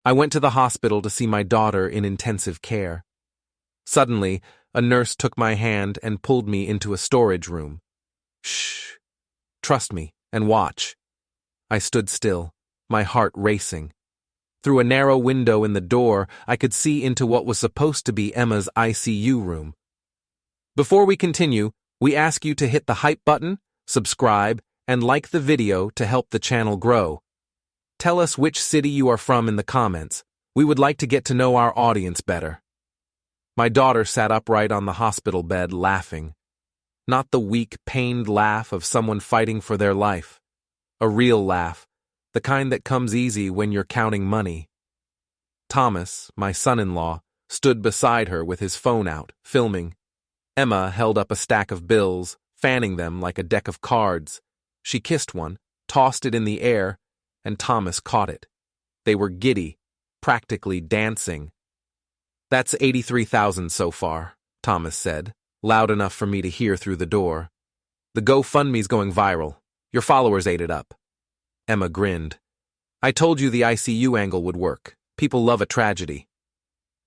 I went to the hospital to see my daughter in intensive care. Suddenly, a nurse took my hand and pulled me into a storage room. Shh. Trust me, and watch. I stood still, my heart racing. Through a narrow window in the door, I could see into what was supposed to be Emma's ICU room. Before we continue, we ask you to hit the hype button, subscribe, and like the video to help the channel grow. Tell us which city you are from in the comments. We would like to get to know our audience better. My daughter sat upright on the hospital bed laughing. Not the weak, pained laugh of someone fighting for their life. A real laugh, the kind that comes easy when you're counting money. Thomas, my son-in-law, stood beside her with his phone out, filming. Emma held up a stack of bills, fanning them like a deck of cards. She kissed one, tossed it in the air, and Thomas caught it. They were giddy, practically dancing. "That's 83,000 so far," Thomas said, loud enough for me to hear through the door. "The GoFundMe's going viral. Your followers ate it up." Emma grinned. "I told you the ICU angle would work. People love a tragedy."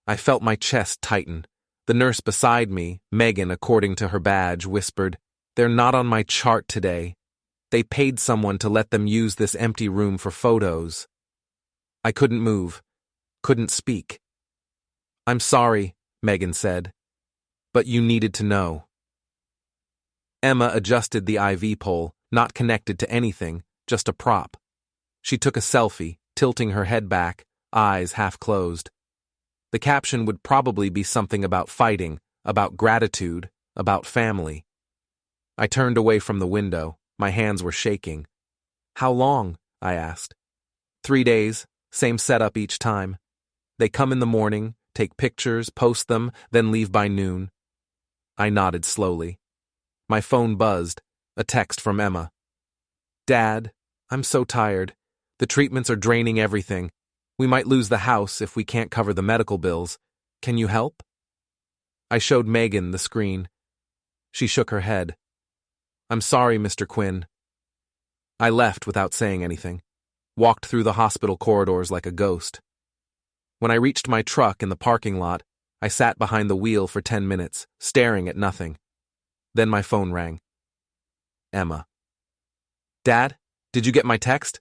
I felt my chest tighten. The nurse beside me, Megan according to her badge, whispered, "They're not on my chart today. They paid someone to let them use this empty room for photos." I couldn't move, couldn't speak. "I'm sorry," Megan said, "but you needed to know." Emma adjusted the IV pole, not connected to anything, just a prop. She took a selfie, tilting her head back, eyes half closed. The caption would probably be something about fighting, about gratitude, about family. I turned away from the window. My hands were shaking. "How long?" I asked. 3 days, same setup each time. They come in the morning, take pictures, post them, then leave by noon. I nodded slowly. My phone buzzed, a text from Emma. "Dad, I'm so tired. The treatments are draining everything. We might lose the house if we can't cover the medical bills. Can you help?" I showed Megan the screen. She shook her head. "I'm sorry, Mr. Quinn." I left without saying anything, walked through the hospital corridors like a ghost. When I reached my truck in the parking lot, I sat behind the wheel for 10 minutes, staring at nothing. Then my phone rang. Emma. "Dad, did you get my text?"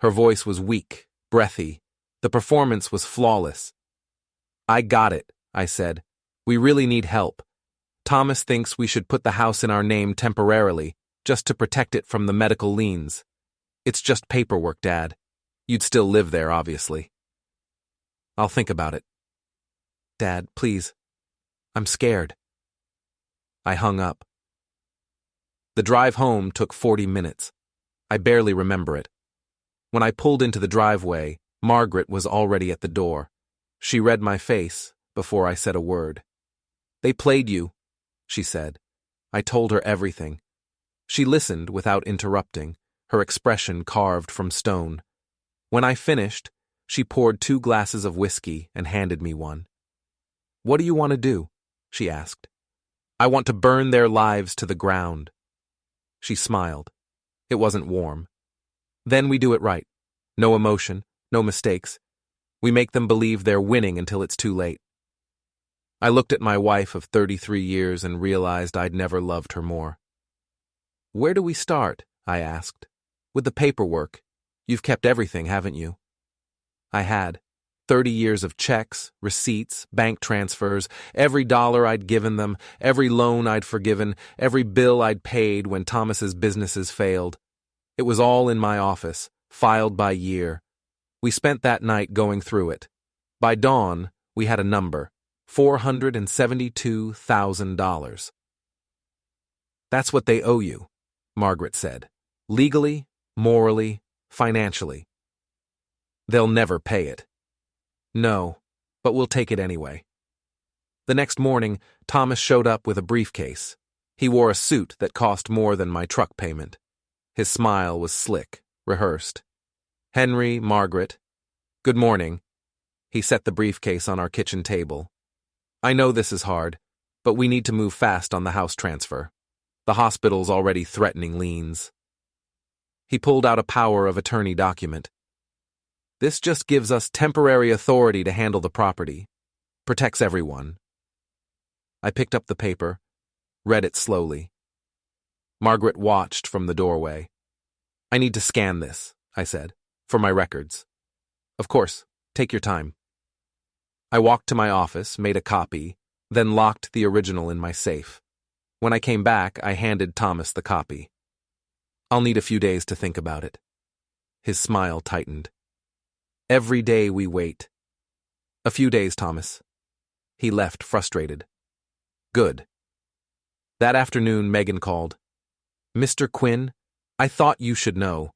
Her voice was weak, breathy. The performance was flawless. "I got it," I said. "We really need help. Thomas thinks we should put the house in our name temporarily, just to protect it from the medical liens. It's just paperwork, Dad. You'd still live there, obviously." "I'll think about it." "Dad, please. I'm scared." I hung up. The drive home took 40 minutes. I barely remember it. When I pulled into the driveway, Margaret was already at the door. She read my face before I said a word. "They played you," she said. I told her everything. She listened without interrupting, her expression carved from stone. When I finished, she poured 2 glasses of whiskey and handed me one. "What do you want to do?" she asked. "I want to burn their lives to the ground." She smiled. It wasn't warm. "Then we do it right. No emotion, no mistakes. We make them believe they're winning until it's too late." I looked at my wife of 33 years and realized I'd never loved her more. "Where do we start?" I asked. "With the paperwork. You've kept everything, haven't you?" I had. 30 years of checks, receipts, bank transfers, every dollar I'd given them, every loan I'd forgiven, every bill I'd paid when Thomas's businesses failed. It was all in my office, filed by year. We spent that night going through it. By dawn, we had a number, $472,000. "That's what they owe you," Margaret said. "Legally, morally, financially. They'll never pay it." "No, but we'll take it anyway." The next morning, Thomas showed up with a briefcase. He wore a suit that cost more than my truck payment. His smile was slick, rehearsed. "Henry, Margaret. Good morning." He set the briefcase on our kitchen table. "I know this is hard, but we need to move fast on the house transfer. The hospital's already threatening liens." He pulled out a power of attorney document. This just gives us temporary authority to handle the property. Protects everyone. I picked up the paper, read it slowly. Margaret watched from the doorway. I need to scan this, I said, for my records. Of course, take your time. I walked to my office, made a copy, then locked the original in my safe. When I came back, I handed Thomas the copy. I'll need a few days to think about it. His smile tightened. Every day we wait. A few days, Thomas. He left frustrated. Good. That afternoon, Megan called. Mr. Quinn, I thought you should know.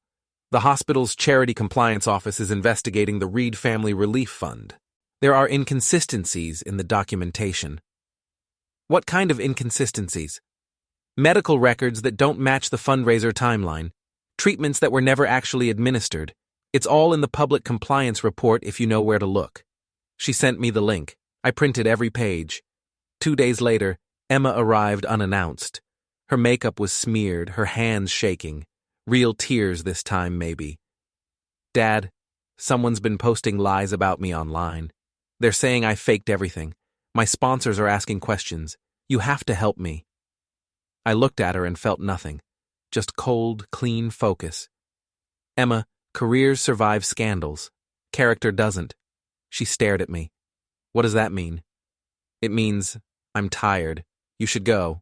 The hospital's charity compliance office is investigating the Reed Family Relief Fund. There are inconsistencies in the documentation. What kind of inconsistencies? Medical records that don't match the fundraiser timeline. Treatments that were never actually administered. It's all in the public compliance report if you know where to look. She sent me the link. I printed every page. 2 days later, Emma arrived unannounced. Her makeup was smeared, her hands shaking. Real tears this time, maybe. Dad, someone's been posting lies about me online. They're saying I faked everything. My sponsors are asking questions. You have to help me. I looked at her and felt nothing. Just cold, clean focus. Emma, careers survive scandals. Character doesn't. She stared at me. What does that mean? It means, I'm tired. You should go.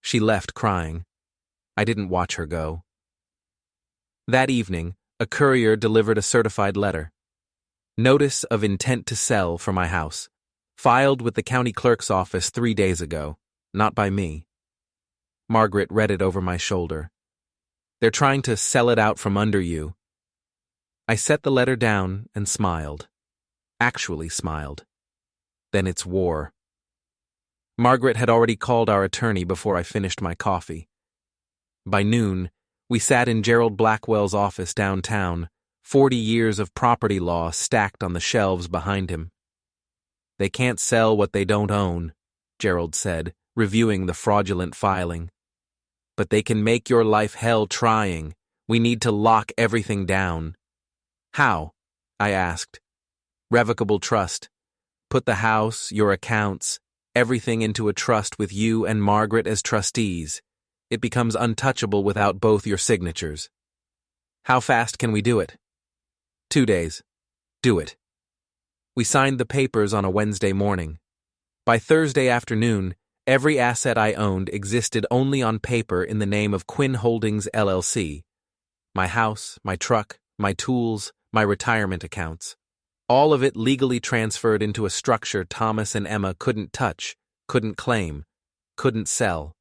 She left crying. I didn't watch her go. That evening, a courier delivered a certified letter. Notice of intent to sell for my house. Filed with the county clerk's office 3 days ago. Not by me. Margaret read it over my shoulder. They're trying to sell it out from under you. I set the letter down and smiled. Actually smiled. Then it's war. Margaret had already called our attorney before I finished my coffee. By noon, we sat in Gerald Blackwell's office downtown, 40 years of property law stacked on the shelves behind him. They can't sell what they don't own, Gerald said, reviewing the fraudulent filing. But they can make your life hell trying. We need to lock everything down. How? I asked. Revocable trust. Put the house, your accounts, everything into a trust with you and Margaret as trustees. It becomes untouchable without both your signatures. How fast can we do it? 2 days. Do it. We signed the papers on a Wednesday morning. By Thursday afternoon, every asset I owned existed only on paper in the name of Quinn Holdings, LLC. My house, my truck, my tools, my retirement accounts. All of it legally transferred into a structure Thomas and Emma couldn't touch, couldn't claim, couldn't sell.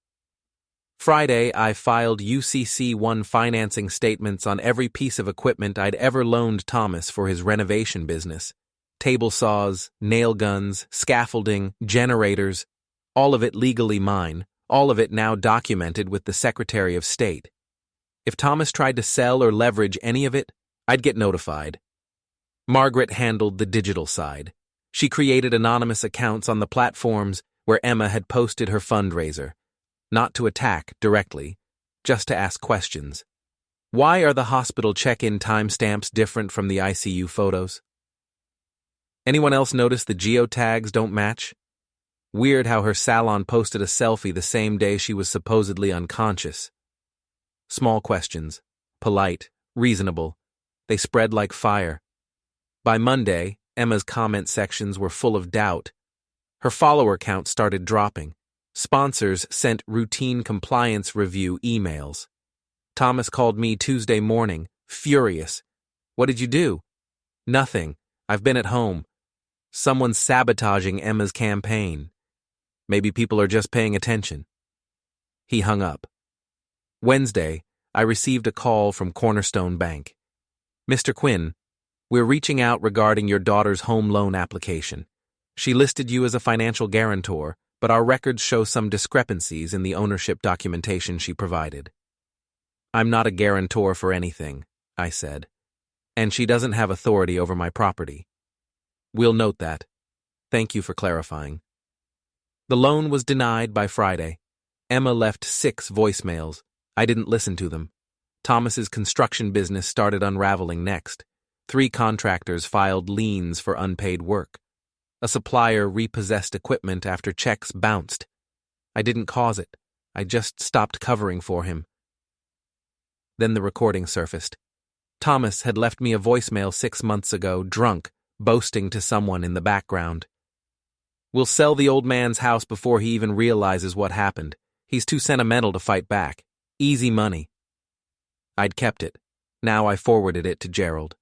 Friday, I filed UCC-1 financing statements on every piece of equipment I'd ever loaned Thomas for his renovation business. Table saws, nail guns, scaffolding, generators, all of it legally mine, all of it now documented with the Secretary of State. If Thomas tried to sell or leverage any of it, I'd get notified. Margaret handled the digital side. She created anonymous accounts on the platforms where Emma had posted her fundraiser. Not to attack directly, just to ask questions. Why are the hospital check-in timestamps different from the ICU photos? Anyone else notice the geotags don't match? Weird how her salon posted a selfie the same day she was supposedly unconscious. Small questions. Polite, reasonable. They spread like fire. By Monday, Emma's comment sections were full of doubt. Her follower count started dropping. Sponsors sent routine compliance review emails. Thomas called me Tuesday morning, furious. What did you do? Nothing. I've been at home. Someone's sabotaging Emma's campaign. Maybe people are just paying attention. He hung up. Wednesday, I received a call from Cornerstone Bank. Mr. Quinn, we're reaching out regarding your daughter's home loan application. She listed you as a financial guarantor, but our records show some discrepancies in the ownership documentation she provided. I'm not a guarantor for anything, I said, and she doesn't have authority over my property. We'll note that. Thank you for clarifying. The loan was denied by Friday. Emma left 6 voicemails. I didn't listen to them. Thomas's construction business started unraveling next. 3 contractors filed liens for unpaid work. A supplier repossessed equipment after checks bounced. I didn't cause it. I just stopped covering for him. Then the recording surfaced. Thomas had left me a voicemail 6 months ago, drunk, boasting to someone in the background. "We'll sell the old man's house before he even realizes what happened. He's too sentimental to fight back. Easy money." I'd kept it. Now I forwarded it to Gerald.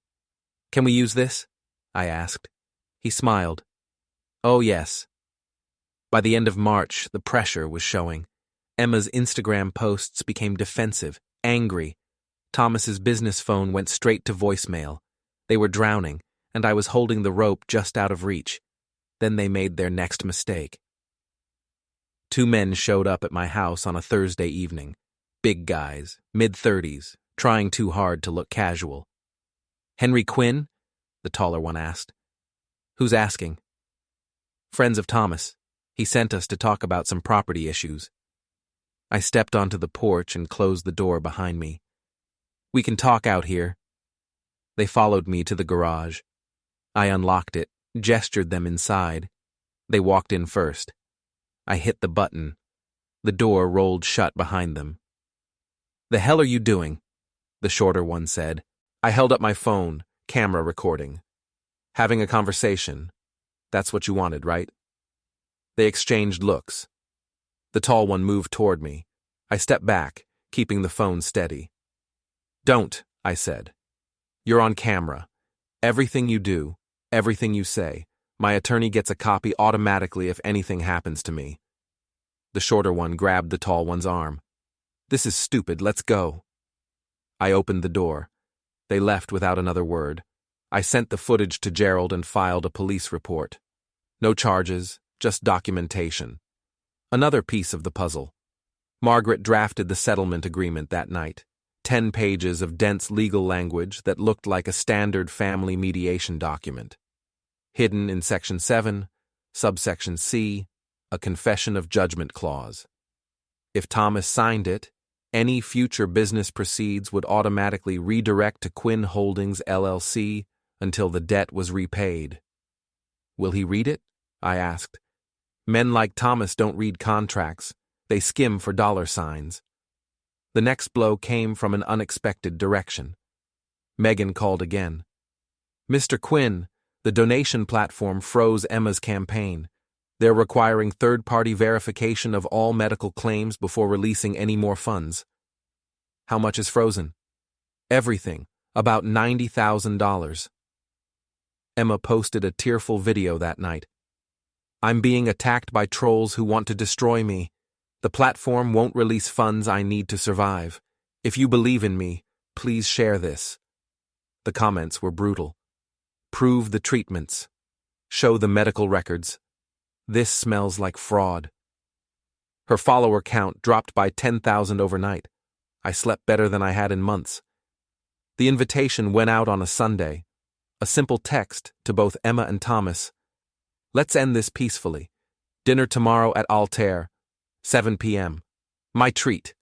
"Can we use this?" I asked. He smiled. "Oh, yes." By the end of March, the pressure was showing. Emma's Instagram posts became defensive, angry. Thomas's business phone went straight to voicemail. They were drowning, and I was holding the rope just out of reach. Then they made their next mistake. 2 men showed up at my house on a Thursday evening. Big guys, mid-30s, trying too hard to look casual. "Henry Quinn?" the taller one asked. "Who's asking?" "Friends of Thomas. He sent us to talk about some property issues." I stepped onto the porch and closed the door behind me. "We can talk out here." They followed me to the garage. I unlocked it, gestured them inside. They walked in first. I hit the button. The door rolled shut behind them. "The hell are you doing?" the shorter one said. I held up my phone, camera recording. "Having a conversation. That's what you wanted, right?" They exchanged looks. The tall one moved toward me. I stepped back, keeping the phone steady. "Don't," I said. "You're on camera. Everything you do, everything you say, my attorney gets a copy automatically if anything happens to me." The shorter one grabbed the tall one's arm. "This is stupid. Let's go." I opened the door. They left without another word. I sent the footage to Gerald and filed a police report. No charges, just documentation. Another piece of the puzzle. Margaret drafted the settlement agreement that night. 10 pages of dense legal language that looked like a standard family mediation document. Hidden in Section 7, subsection C, a confession of judgment clause. If Thomas signed it, any future business proceeds would automatically redirect to Quinn Holdings, LLC until the debt was repaid. "Will he read it?" I asked. Men like Thomas don't read contracts. They skim for dollar signs. The next blow came from an unexpected direction. Megan called again. "Mr. Quinn, the donation platform froze Emma's campaign. They're requiring third-party verification of all medical claims before releasing any more funds." "How much is frozen?" "Everything. About $90,000. Emma posted a tearful video that night. "I'm being attacked by trolls who want to destroy me. The platform won't release funds I need to survive. If you believe in me, please share this." The comments were brutal. "Prove the treatments. Show the medical records. This smells like fraud." Her follower count dropped by 10,000 overnight. I slept better than I had in months. The invitation went out on a Sunday. A simple text to both Emma and Thomas. "Let's end this peacefully. Dinner tomorrow at Altair, 7 p.m. My treat."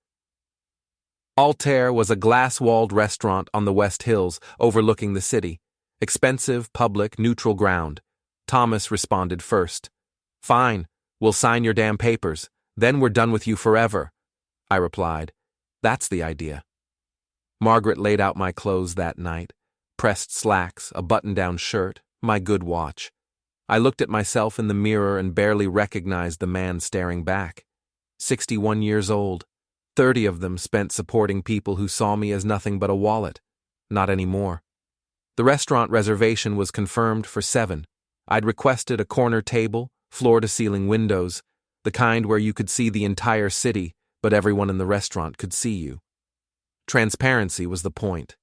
Altair was a glass-walled restaurant on the West Hills overlooking the city. Expensive, public, neutral ground. Thomas responded first. "Fine, we'll sign your damn papers. Then we're done with you forever." I replied. "That's the idea." Margaret laid out my clothes that night. Pressed slacks, a button-down shirt, my good watch. I looked at myself in the mirror and barely recognized the man staring back. 61 years old. 30 of them spent supporting people who saw me as nothing but a wallet. Not anymore. The restaurant reservation was confirmed for 7. I'd requested a corner table, floor-to-ceiling windows, the kind where you could see the entire city, but everyone in the restaurant could see you. Transparency was the point.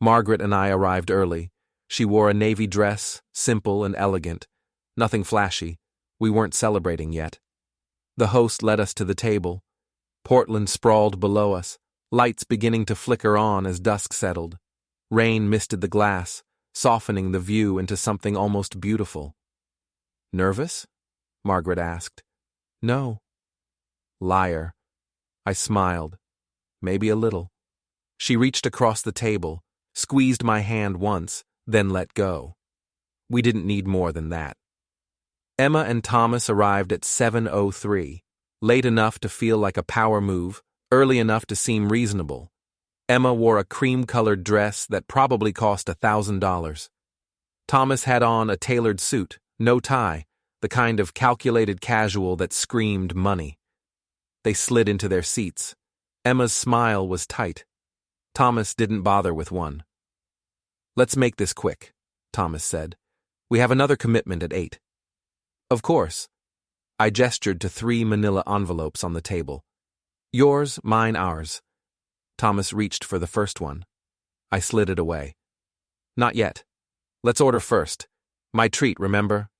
Margaret and I arrived early. She wore a navy dress, simple and elegant. Nothing flashy. We weren't celebrating yet. The host led us to the table. Portland sprawled below us, lights beginning to flicker on as dusk settled. Rain misted the glass, softening the view into something almost beautiful. "Nervous?" Margaret asked. "No." Liar. I smiled. Maybe a little. She reached across the table, squeezed my hand once, then let go. We didn't need more than that. Emma and Thomas arrived at 7:03, late enough to feel like a power move, early enough to seem reasonable. Emma wore a cream-colored dress that probably cost $1,000. Thomas had on a tailored suit, no tie, the kind of calculated casual that screamed money. They slid into their seats. Emma's smile was tight. Thomas didn't bother with one. "Let's make this quick," Thomas said. "We have another commitment at 8. "Of course." I gestured to 3 manila envelopes on the table. "Yours, mine, ours." Thomas reached for the first one. I slid it away. "Not yet. Let's order first. My treat, remember?"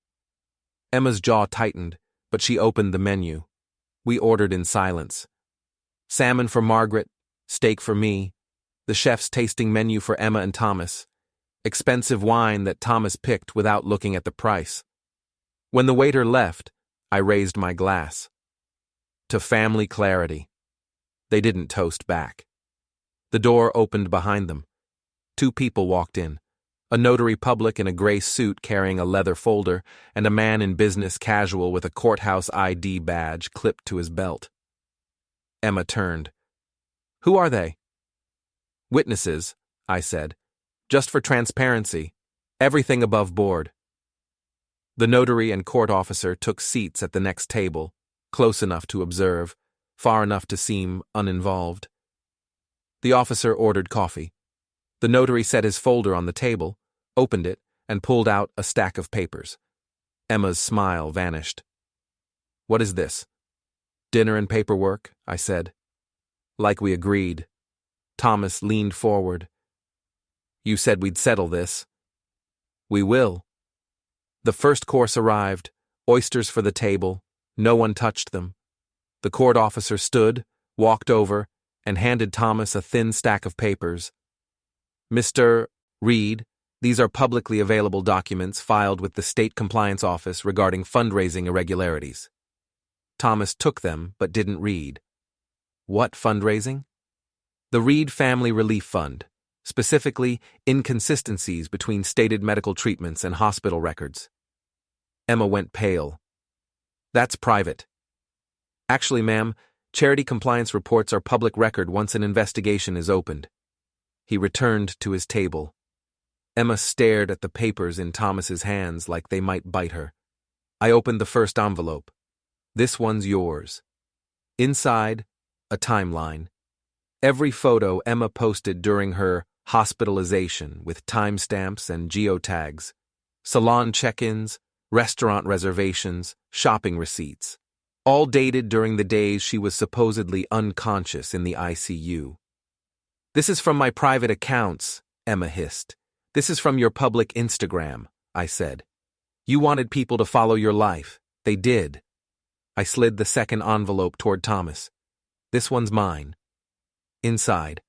Emma's jaw tightened, but she opened the menu. We ordered in silence. Salmon for Margaret, steak for me, the chef's tasting menu for Emma and Thomas, expensive wine that Thomas picked without looking at the price. When the waiter left, I raised my glass. To family clarity. They didn't toast back. The door opened behind them. 2 people walked in. A notary public in a gray suit carrying a leather folder, and a man in business casual with a courthouse ID badge clipped to his belt. Emma turned. "Who are they?" "Witnesses," I said. "Just for transparency. Everything above board." The notary and court officer took seats at the next table, close enough to observe, far enough to seem uninvolved. The officer ordered coffee. The notary set his folder on the table, opened it, and pulled out a stack of papers. Emma's smile vanished. "What is this?" "Dinner and paperwork," I said. "Like we agreed." Thomas leaned forward. "You said we'd settle this." "We will." The first course arrived, oysters for the table. No one touched them. The court officer stood, walked over, and handed Thomas a thin stack of papers. "Mr. Reed, these are publicly available documents filed with the State Compliance Office regarding fundraising irregularities." Thomas took them but didn't read. "What fundraising?" "The Reed Family Relief Fund, specifically inconsistencies between stated medical treatments and hospital records." Emma went pale. "That's private." "Actually, ma'am, charity compliance reports are public record once an investigation is opened." He returned to his table. Emma stared at the papers in Thomas's hands like they might bite her. I opened the first envelope. "This one's yours." Inside, a timeline. Every photo Emma posted during her hospitalization with timestamps and geotags, salon check-ins, restaurant reservations, shopping receipts, all dated during the days she was supposedly unconscious in the ICU. "This is from my private accounts," Emma hissed. "This is from your public Instagram," I said. "You wanted people to follow your life. They did." I slid the second envelope toward Thomas. "This one's mine." Inside,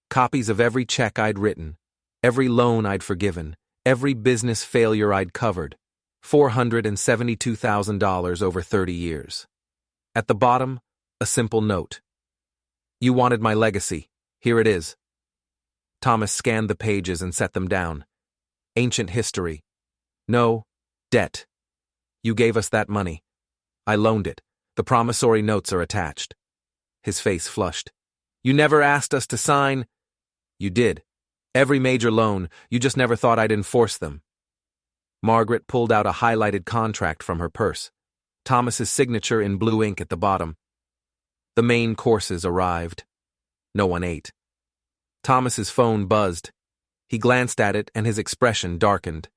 copies of every check I'd written, every loan I'd forgiven, every business failure I'd covered, $472,000 over 30 years. At the bottom, a simple note. "You wanted my legacy. Here it is." Thomas scanned the pages and set them down. "Ancient history. No, debt. You gave us that money. I loaned it. The promissory notes are attached." His face flushed. "You never asked us to sign." "You did. Every major loan. You just never thought I'd enforce them." Margaret pulled out a highlighted contract from her purse. Thomas's signature in blue ink at the bottom. The main courses arrived. No one ate. Thomas's phone buzzed. He glanced at it and his expression darkened.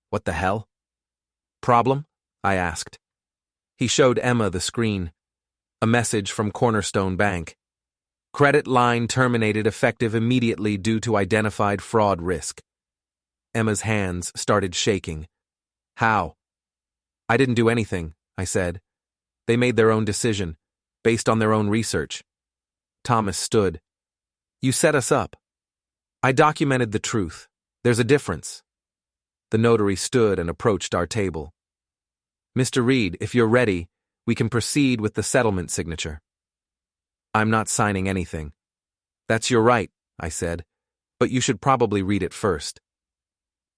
"What the hell?" "Problem?" I asked. He showed Emma the screen. A message from Cornerstone Bank. "Credit line terminated effective immediately due to identified fraud risk." Emma's hands started shaking. "How?" "I didn't do anything," I said. "They made their own decision, based on their own research." Thomas stood. "You set us up." "I documented the truth. There's a difference." The notary stood and approached our table. "Mr. Reed, if you're ready, we can proceed with the settlement signature." "I'm not signing anything." "That's your right," I said, "but you should probably read it first."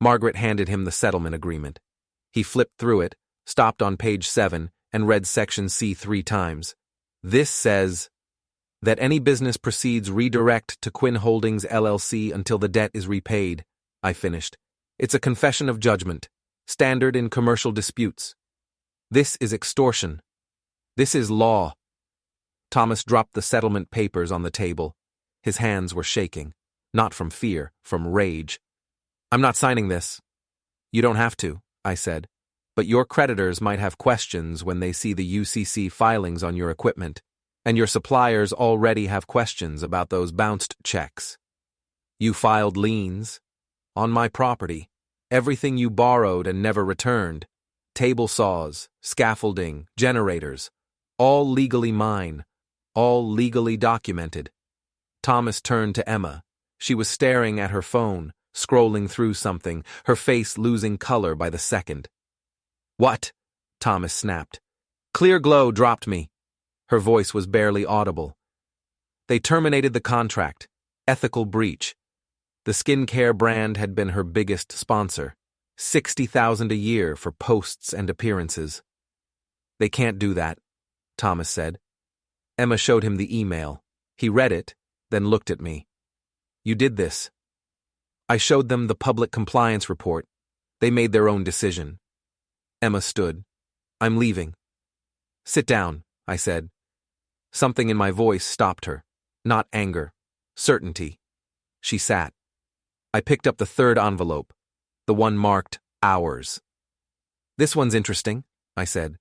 Margaret handed him the settlement agreement. He flipped through it, stopped on page 7, and read section C 3 times. This says that any business proceeds redirect to Quinn Holdings LLC until the debt is repaid, I finished. It's a confession of judgment, standard in commercial disputes. This is extortion. This is law. Thomas dropped the settlement papers on the table. His hands were shaking, not from fear, from rage. I'm not signing this. You don't have to, I said, but your creditors might have questions when they see the UCC filings on your equipment, and your suppliers already have questions about those bounced checks. You filed liens on my property, everything you borrowed and never returned, table saws, scaffolding, generators, all legally mine, all legally documented. Thomas turned to Emma. She was staring at her phone, scrolling through something, her face losing color by the second. What? Thomas snapped. Clear Glow dropped me. Her voice was barely audible. They terminated the contract. Ethical breach. The skincare brand had been her biggest sponsor. $60,000 a year for posts and appearances. They can't do that, Thomas said. Emma showed him the email. He read it, then looked at me. You did this. I showed them the public compliance report. They made their own decision. Emma stood. I'm leaving. Sit down, I said. Something in my voice stopped her. Not anger. Certainty. She sat. I picked up the third envelope, the one marked ours. This one's interesting, I said.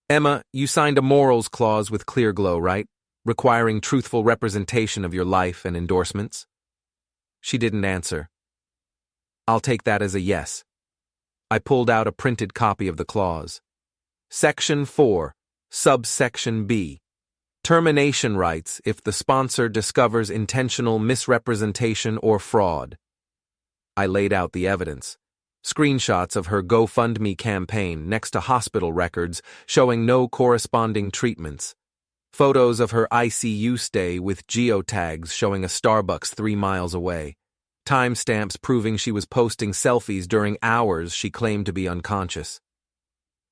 Emma, you signed a morals clause with Clear Glow, right? Requiring truthful representation of your life and endorsements? She didn't answer. I'll take that as a yes. I pulled out a printed copy of the clause. Section 4, subsection B. Termination rights if the sponsor discovers intentional misrepresentation or fraud. I laid out the evidence. Screenshots of her GoFundMe campaign next to hospital records showing no corresponding treatments. Photos of her ICU stay with geotags showing a Starbucks 3 miles away. Timestamps proving she was posting selfies during hours she claimed to be unconscious.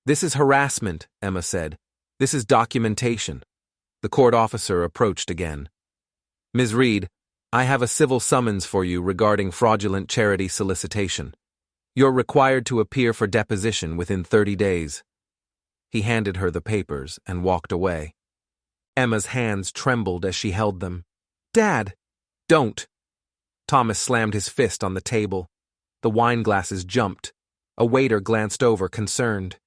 This is harassment, Emma said. This is documentation. The court officer approached again. Ms. Reed, I have a civil summons for you regarding fraudulent charity solicitation. You're required to appear for deposition within 30 days. He handed her the papers and walked away. Emma's hands trembled as she held them. Dad! Don't! Thomas slammed his fist on the table. The wine glasses jumped. A waiter glanced over, concerned.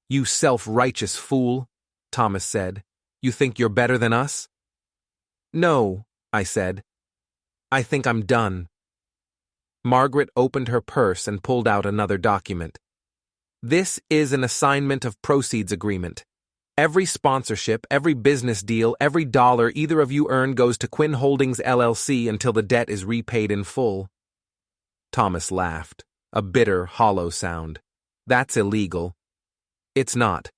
You self-righteous fool, Thomas said. You think you're better than us? No, I said. I think I'm done. Margaret opened her purse and pulled out another document. This is an assignment of proceeds agreement. Every sponsorship, every business deal, every dollar either of you earn goes to Quinn Holdings LLC until the debt is repaid in full. Thomas laughed, a bitter, hollow sound. That's illegal. It's not.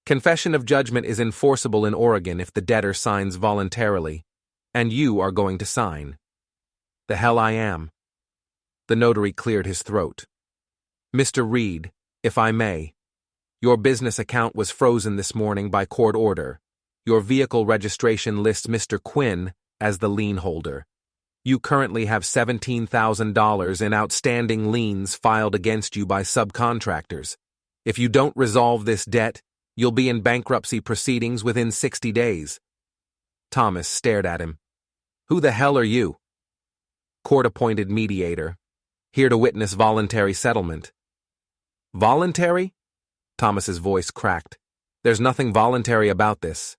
Confession of judgment is enforceable in Oregon if the debtor signs voluntarily, and you are going to sign. The hell I am. The notary cleared his throat. Mr. Reed, if I may. Your business account was frozen this morning by court order. Your vehicle registration lists Mr. Quinn as the lien holder. You currently have $17,000 in outstanding liens filed against you by subcontractors. If you don't resolve this debt, you'll be in bankruptcy proceedings within 60 days. Thomas stared at him. Who the hell are you? Court-appointed mediator. Here to witness voluntary settlement. Voluntary? Thomas's voice cracked. There's nothing voluntary about this.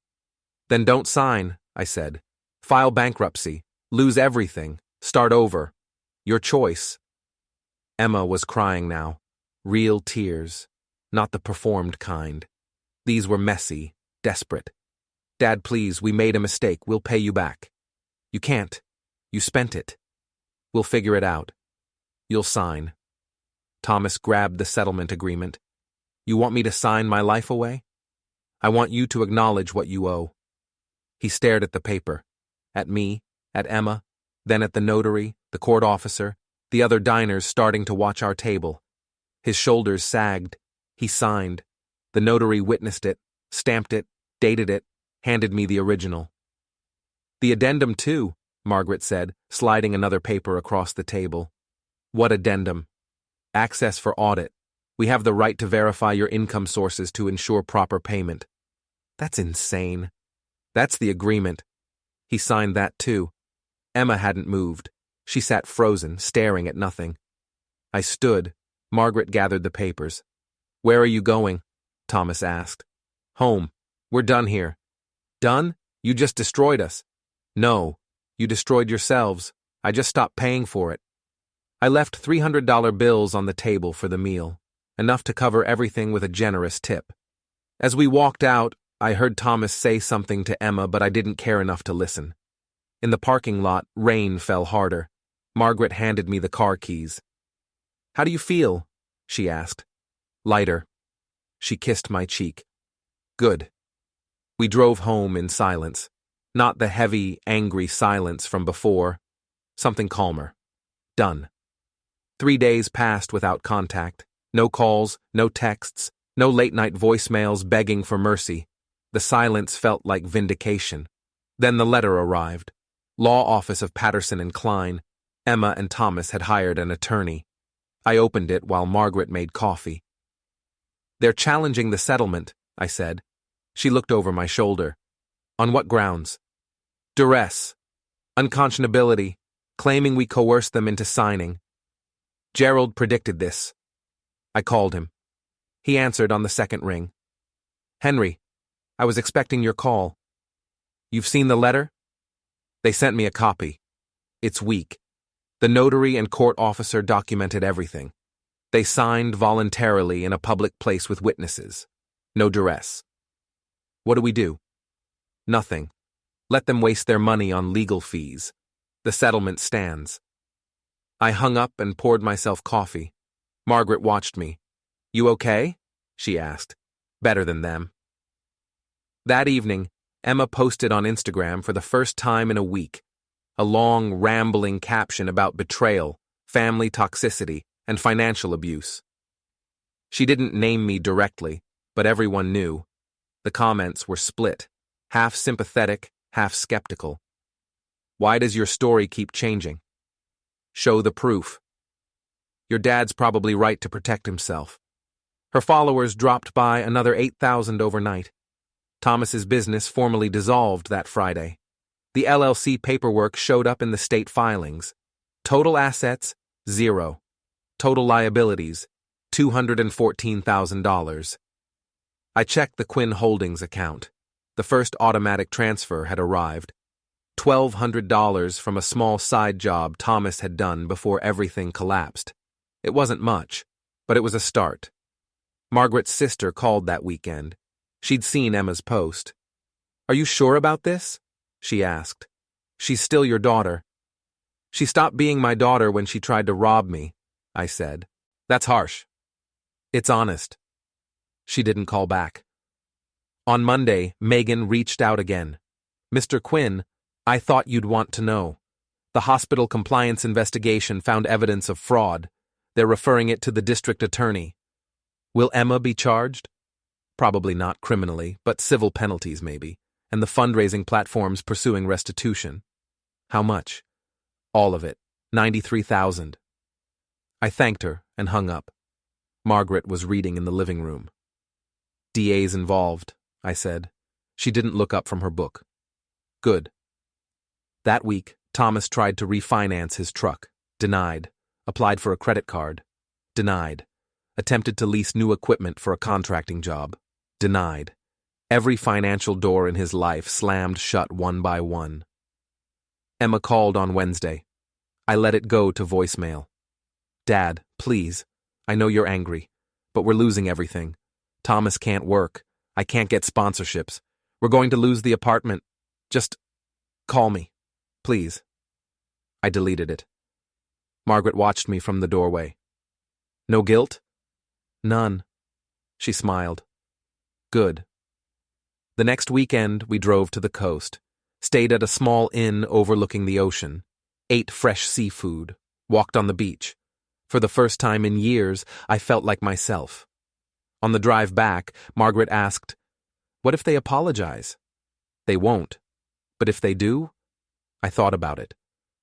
Then don't sign, I said. File bankruptcy. Lose everything. Start over. Your choice. Emma was crying now. Real tears. Not the performed kind. These were messy, desperate. Dad, please, we made a mistake. We'll pay you back. You can't. You spent it. We'll figure it out. You'll sign. Thomas grabbed the settlement agreement. You want me to sign my life away? I want you to acknowledge what you owe. He stared at the paper, at me, at Emma, then at the notary, the court officer, the other diners starting to watch our table. His shoulders sagged. He signed. The notary witnessed it, stamped it, dated it, handed me the original. The addendum too, Margaret said, sliding another paper across the table. What addendum? Access for audit. We have the right to verify your income sources to ensure proper payment. That's insane. That's the agreement. He signed that too. Emma hadn't moved. She sat frozen, staring at nothing. I stood. Margaret gathered the papers. Where are you going? Thomas asked. Home. We're done here. Done? You just destroyed us. No, you destroyed yourselves. I just stopped paying for it. I left $300 bills on the table for the meal, enough to cover everything with a generous tip. As we walked out, I heard Thomas say something to Emma, but I didn't care enough to listen. In the parking lot, rain fell harder. Margaret handed me the car keys. How do you feel? She asked. Lighter. She kissed my cheek. Good. We drove home in silence. Not the heavy, angry silence from before. Something calmer. Done. 3 days passed without contact. No calls, no texts, no late-night voicemails begging for mercy. The silence felt like vindication. Then the letter arrived. Law Office of Patterson and Klein. Emma and Thomas had hired an attorney. I opened it while Margaret made coffee. They're challenging the settlement, I said. She looked over my shoulder. On what grounds? Duress. Unconscionability. Claiming we coerced them into signing. Gerald predicted this. I called him. He answered on the second ring. Henry, I was expecting your call. You've seen the letter? They sent me a copy. It's weak. The notary and court officer documented everything. They signed voluntarily in a public place with witnesses. No duress. What do we do? Nothing. Let them waste their money on legal fees. The settlement stands. I hung up and poured myself coffee. Margaret watched me. You okay? She asked. Better than them. That evening, Emma posted on Instagram for the first time in a week. A long, rambling caption about betrayal, family toxicity, and financial abuse. She didn't name me directly, but everyone knew. The comments were split, half sympathetic, half skeptical. Why does your story keep changing? Show the proof. Your dad's probably right to protect himself. Her followers dropped by another 8,000 overnight. Thomas's business formally dissolved that Friday. The LLC paperwork showed up in the state filings. Total assets, 0. Total liabilities, $214,000. I checked the Quinn Holdings account. The first automatic transfer had arrived. $1,200 from a small side job Thomas had done before everything collapsed. It wasn't much, but it was a start. Margaret's sister called that weekend. She'd seen Emma's post. Are you sure about this? She asked. She's still your daughter. She stopped being my daughter when she tried to rob me, I said. That's harsh. It's honest. She didn't call back. On Monday, Megan reached out again. Mr. Quinn, I thought you'd want to know. The hospital compliance investigation found evidence of fraud. They're referring it to the district attorney. Will Emma be charged? Probably not criminally, but civil penalties maybe, and the fundraising platforms pursuing restitution. How much? All of it, $93,000. I thanked her and hung up. Margaret was reading in the living room. DA's involved, I said. She didn't look up from her book. Good. That week, Thomas tried to refinance his truck. Denied. Applied for a credit card. Denied. Attempted to lease new equipment for a contracting job. Denied. Every financial door in his life slammed shut one by one. Emma called on Wednesday. I let it go to voicemail. Dad, please. I know you're angry, but we're losing everything. Thomas can't work. I can't get sponsorships. We're going to lose the apartment. Just call me, please. I deleted it. Margaret watched me from the doorway. No guilt? None. She smiled. Good. The next weekend, we drove to the coast, stayed at a small inn overlooking the ocean, ate fresh seafood, Walked on the beach. For the first time in years, I felt like myself. On the drive back, Margaret asked, "What if they apologize?" They won't. But if they do? I thought about it.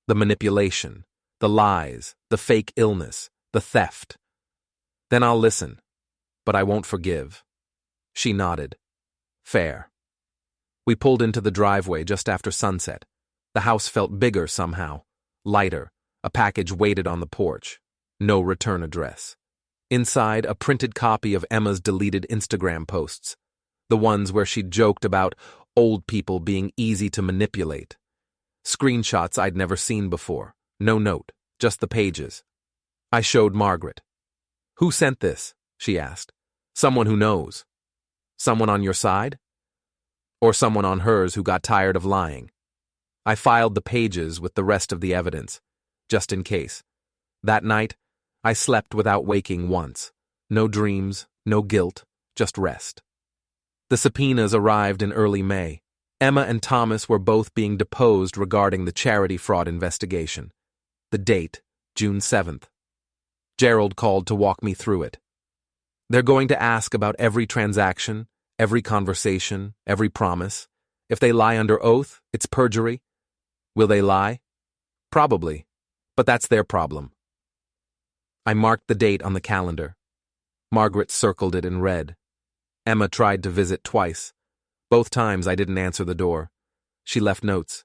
The manipulation, the lies, the fake illness, the theft. Then I'll listen, but I won't forgive. She nodded. Fair. We pulled into the driveway just after sunset. The house felt bigger somehow, lighter. A package waited on the porch. No return address. Inside, a printed copy of Emma's deleted Instagram posts. The ones where she'd joked about old people being easy to manipulate. Screenshots I'd never seen before. No note, just the pages. I showed Margaret. "Who sent this?" she asked. "Someone who knows. Someone on your side? Or someone on hers who got tired of lying?" I filed the pages with the rest of the evidence, just in case. That night, I slept without waking once. No dreams, no guilt, just rest. The subpoenas arrived in early May. Emma and Thomas were both being deposed regarding the charity fraud investigation. The date, June 7th. Gerald called to walk me through it. They're going to ask about every transaction, every conversation, every promise. If they lie under oath, it's perjury. Will they lie? Probably, but that's their problem. I marked the date on the calendar. Margaret circled it in red. Emma tried to visit twice. Both times I didn't answer the door. She left notes.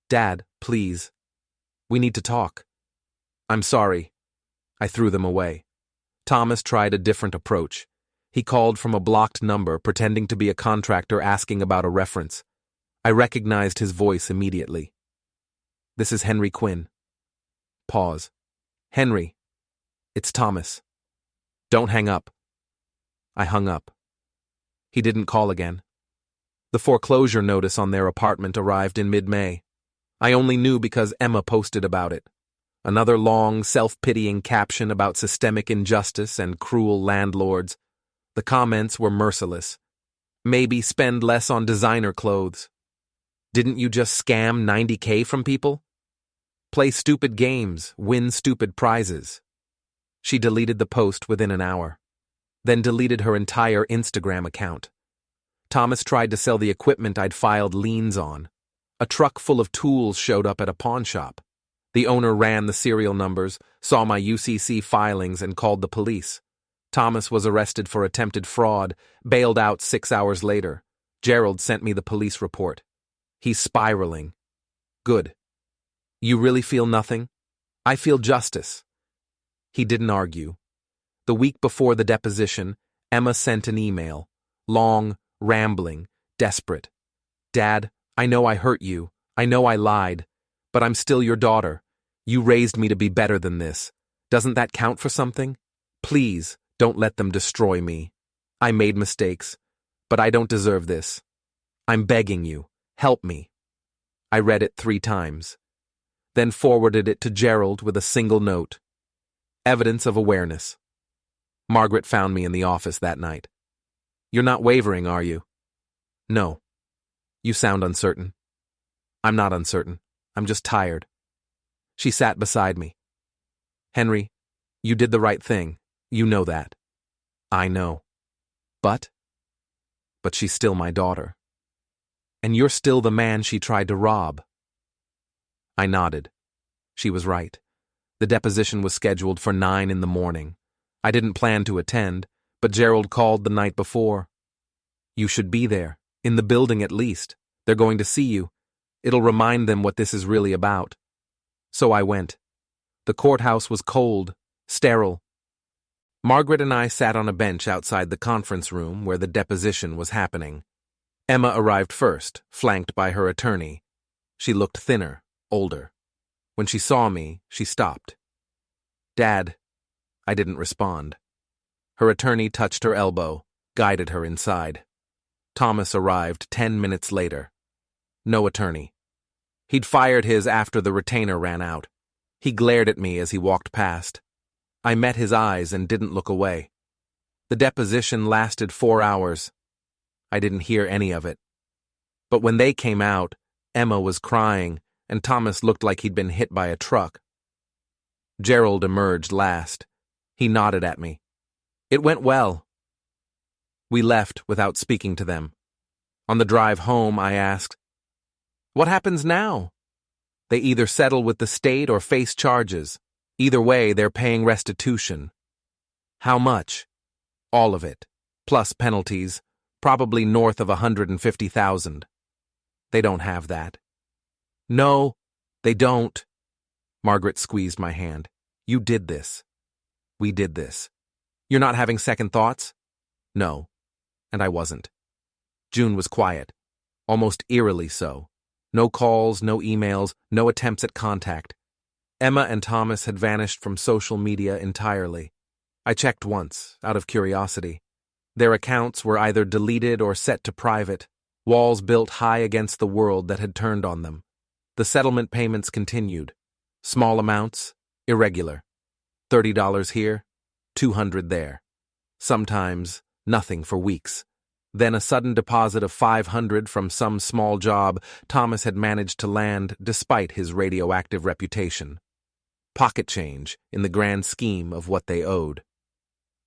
"Dad, please. We need to talk." "I'm sorry." I threw them away. Thomas tried a different approach. He called from a blocked number, pretending to be a contractor asking about a reference. I recognized his voice immediately. "This is Henry Quinn." Pause. "Henry, it's Thomas. Don't hang up." I hung up. He didn't call again. The foreclosure notice on their apartment arrived in mid-May. I only knew because Emma posted about it. Another long, self-pitying caption about systemic injustice and cruel landlords. The comments were merciless. "Maybe spend less on designer clothes. Didn't you just scam $90K from people? Play stupid games, win stupid prizes." She deleted the post within an hour, then deleted her entire Instagram account. Thomas tried to sell the equipment I'd filed liens on. A truck full of tools showed up at a pawn shop. The owner ran the serial numbers, saw my UCC filings, and called the police. Thomas was arrested for attempted fraud, bailed out 6 hours later. Gerald sent me the police report. He's spiraling. Good. You really feel nothing? I feel justice. He didn't argue. The week before the deposition, Emma sent an email. Long, rambling, desperate. "Dad, I know I hurt you. I know I lied. But I'm still your daughter. You raised me to be better than this. Doesn't that count for something? Please, don't let them destroy me. I made mistakes, but I don't deserve this. I'm begging you. Help me." I read it 3 times. Then forwarded it to Gerald with a single note. Evidence of awareness. Margaret found me in the office that night. "You're not wavering, are you?" "No." "You sound uncertain." "I'm not uncertain. I'm just tired." She sat beside me. "Henry, you did the right thing. You know that." "I know. But she's still my daughter. And you're still the man she tried to rob." I nodded. She was right. The deposition was scheduled for 9 in the morning. I didn't plan to attend, but Gerald called the night before. "You should be there, in the building at least. They're going to see you. It'll remind them what this is really about." So I went. The courthouse was cold, sterile. Margaret and I sat on a bench outside the conference room where the deposition was happening. Emma arrived first, flanked by her attorney. She looked thinner, older. When she saw me, she stopped. "Dad." I didn't respond. Her attorney touched her elbow, guided her inside. Thomas arrived 10 minutes later. No attorney. He'd fired his after the retainer ran out. He glared at me as he walked past. I met his eyes and didn't look away. The deposition lasted 4 hours. I didn't hear any of it. But when they came out, Emma was crying, and Thomas looked like he'd been hit by a truck. Gerald emerged last. He nodded at me. It went well. We left without speaking to them. On the drive home, I asked, "What happens now?" They either settle with the state or face charges. Either way, they're paying restitution. How much? All of it, plus penalties, probably north of 150,000. They don't have that. No, they don't. Margaret squeezed my hand. You did this. We did this. You're not having second thoughts? No. And I wasn't. June was quiet, almost eerily so. No calls, no emails, no attempts at contact. Emma and Thomas had vanished from social media entirely. I checked once, out of curiosity. Their accounts were either deleted or set to private, walls built high against the world that had turned on them. The settlement payments continued. Small amounts, irregular. $30 here, $200 there. Sometimes nothing for weeks. Then a sudden deposit of $500 from some small job Thomas had managed to land despite his radioactive reputation. Pocket change in the grand scheme of what they owed.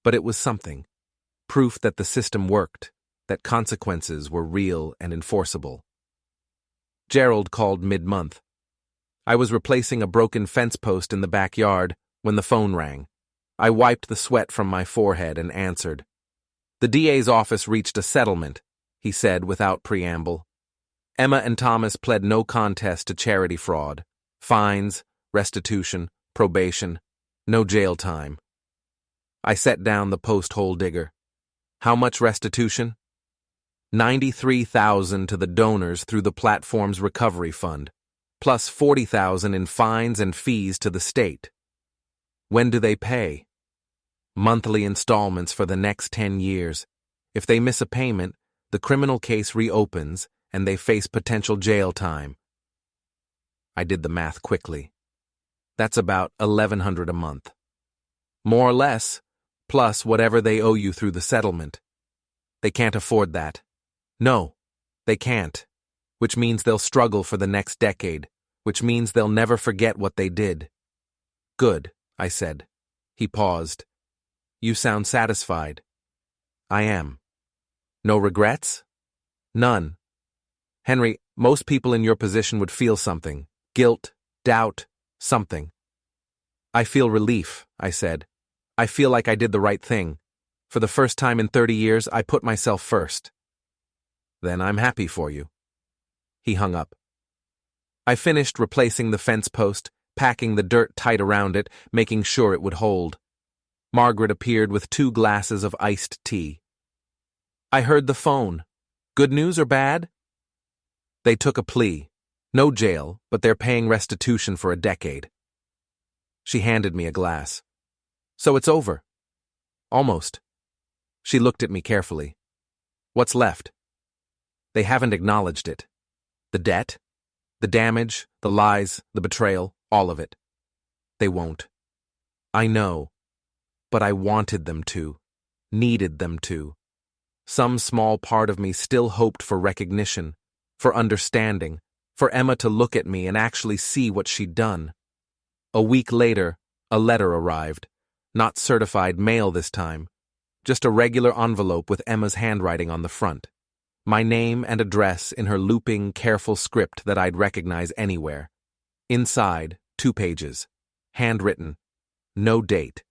But it was something. Proof that the system worked, that consequences were real and enforceable. Gerald called mid-month. I was replacing a broken fence post in the backyard when the phone rang. I wiped the sweat from my forehead and answered. The DA's office reached a settlement, he said without preamble. Emma and Thomas pled no contest to charity fraud. Fines, restitution, probation, no jail time. I set down the post hole digger. How much restitution? $93,000 to the donors through the platform's recovery fund, plus $40,000 in fines and fees to the state. When do they pay? Monthly installments for the next 10 years. If they miss a payment, the criminal case reopens and they face potential jail time. I did the math quickly. That's about $1,100 a month. More or less, plus whatever they owe you through the settlement. They can't afford that. No, they can't. Which means they'll struggle for the next decade, which means they'll never forget what they did. Good, I said. He paused. You sound satisfied. I am. No regrets? None. Henry, most people in your position would feel something. Guilt, doubt, something. I feel relief, I said. I feel like I did the right thing. For the first time in 30 years, I put myself first. Then I'm happy for you. He hung up. I finished replacing the fence post, packing the dirt tight around it, making sure it would hold. Margaret appeared with 2 glasses of iced tea. I heard the phone. Good news or bad? They took a plea. No jail, but they're paying restitution for a decade. She handed me a glass. So it's over. Almost. She looked at me carefully. What's left? They haven't acknowledged it. The debt, the damage, the lies, the betrayal, all of it. They won't. I know. But I wanted them to, needed them to. Some small part of me still hoped for recognition, for understanding, for Emma to look at me and actually see what she'd done. A week later, a letter arrived, not certified mail this time, just a regular envelope with Emma's handwriting on the front. My name and address in her looping, careful script that I'd recognize anywhere. Inside, 2 pages. Handwritten. No date.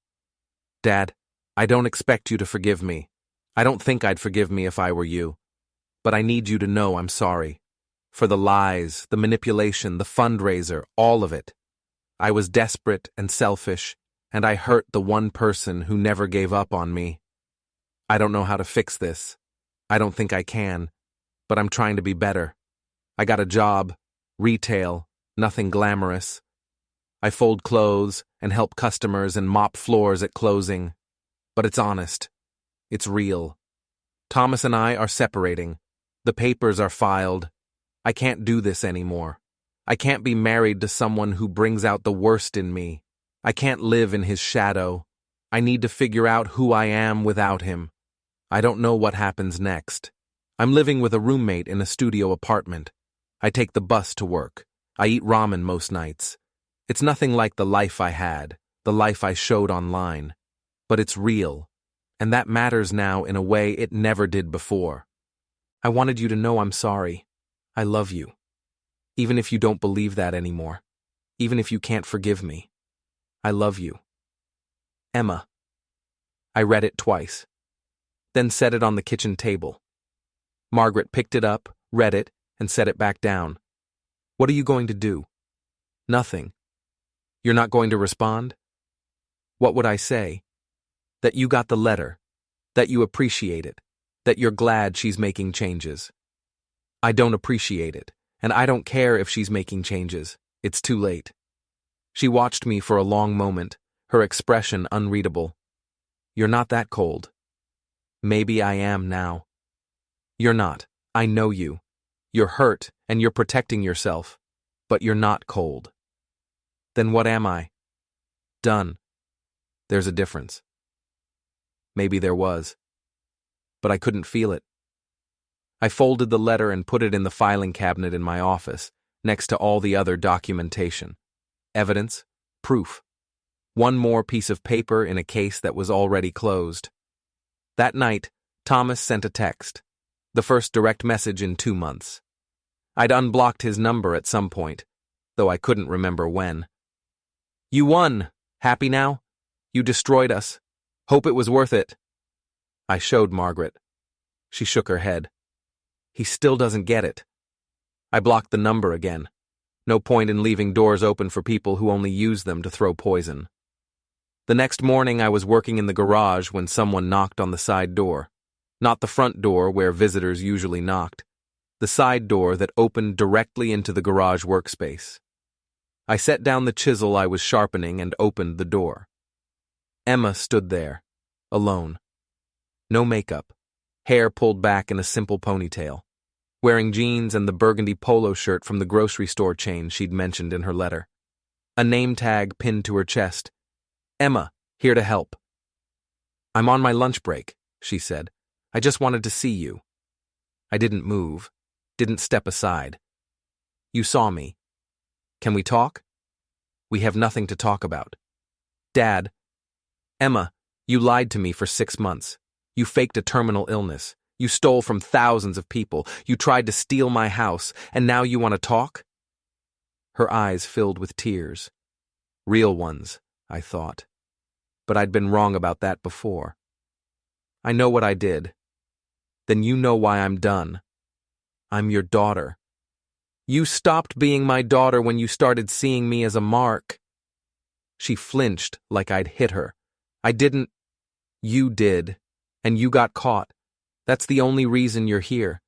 Dad, I don't expect you to forgive me. I don't think I'd forgive me if I were you. But I need you to know I'm sorry. For the lies, the manipulation, the fundraiser, all of it. I was desperate and selfish, and I hurt the one person who never gave up on me. I don't know how to fix this. I don't think I can, but I'm trying to be better. I got a job, retail, nothing glamorous. I fold clothes and help customers and mop floors at closing. But it's honest. It's real. Thomas and I are separating. The papers are filed. I can't do this anymore. I can't be married to someone who brings out the worst in me. I can't live in his shadow. I need to figure out who I am without him. I don't know what happens next. I'm living with a roommate in a studio apartment. I take the bus to work. I eat ramen most nights. It's nothing like the life I had, the life I showed online. But it's real, and that matters now in a way it never did before. I wanted you to know I'm sorry. I love you. Even if you don't believe that anymore. Even if you can't forgive me. I love you. Emma. I read it twice, then set it on the kitchen table. Margaret picked it up, read it, and set it back down. What are you going to do? Nothing. You're not going to respond? What would I say? That you got the letter, that you appreciate it, that you're glad she's making changes. I don't appreciate it, and I don't care if she's making changes. It's too late. She watched me for a long moment, her expression unreadable. You're not that cold. Maybe I am now. You're not. I know you. You're hurt, and you're protecting yourself. But you're not cold. Then what am I? Done. There's a difference. Maybe there was. But I couldn't feel it. I folded the letter and put it in the filing cabinet in my office, next to all the other documentation. Evidence, proof. One more piece of paper in a case that was already closed. That night, Thomas sent a text, the first direct message in 2 months. I'd unblocked his number at some point, though I couldn't remember when. You won. Happy now? You destroyed us. Hope it was worth it. I showed Margaret. She shook her head. He still doesn't get it. I blocked the number again. No point in leaving doors open for people who only use them to throw poison. The next morning I was working in the garage when someone knocked on the side door. Not the front door where visitors usually knocked. The side door that opened directly into the garage workspace. I set down the chisel I was sharpening and opened the door. Emma stood there, alone. No makeup, hair pulled back in a simple ponytail, wearing jeans and the burgundy polo shirt from the grocery store chain she'd mentioned in her letter. A name tag pinned to her chest. Emma, here to help. I'm on my lunch break, she said. I just wanted to see you. I didn't move, didn't step aside. You saw me. Can we talk? We have nothing to talk about. Dad. Emma, you lied to me for 6 months. You faked a terminal illness. You stole from thousands of people. You tried to steal my house, and now you want to talk? Her eyes filled with tears. Real ones, I thought. But I'd been wrong about that before. I know what I did. Then you know why I'm done. I'm your daughter. You stopped being my daughter when you started seeing me as a mark. She flinched like I'd hit her. I didn't. You did. And you got caught. That's the only reason you're here.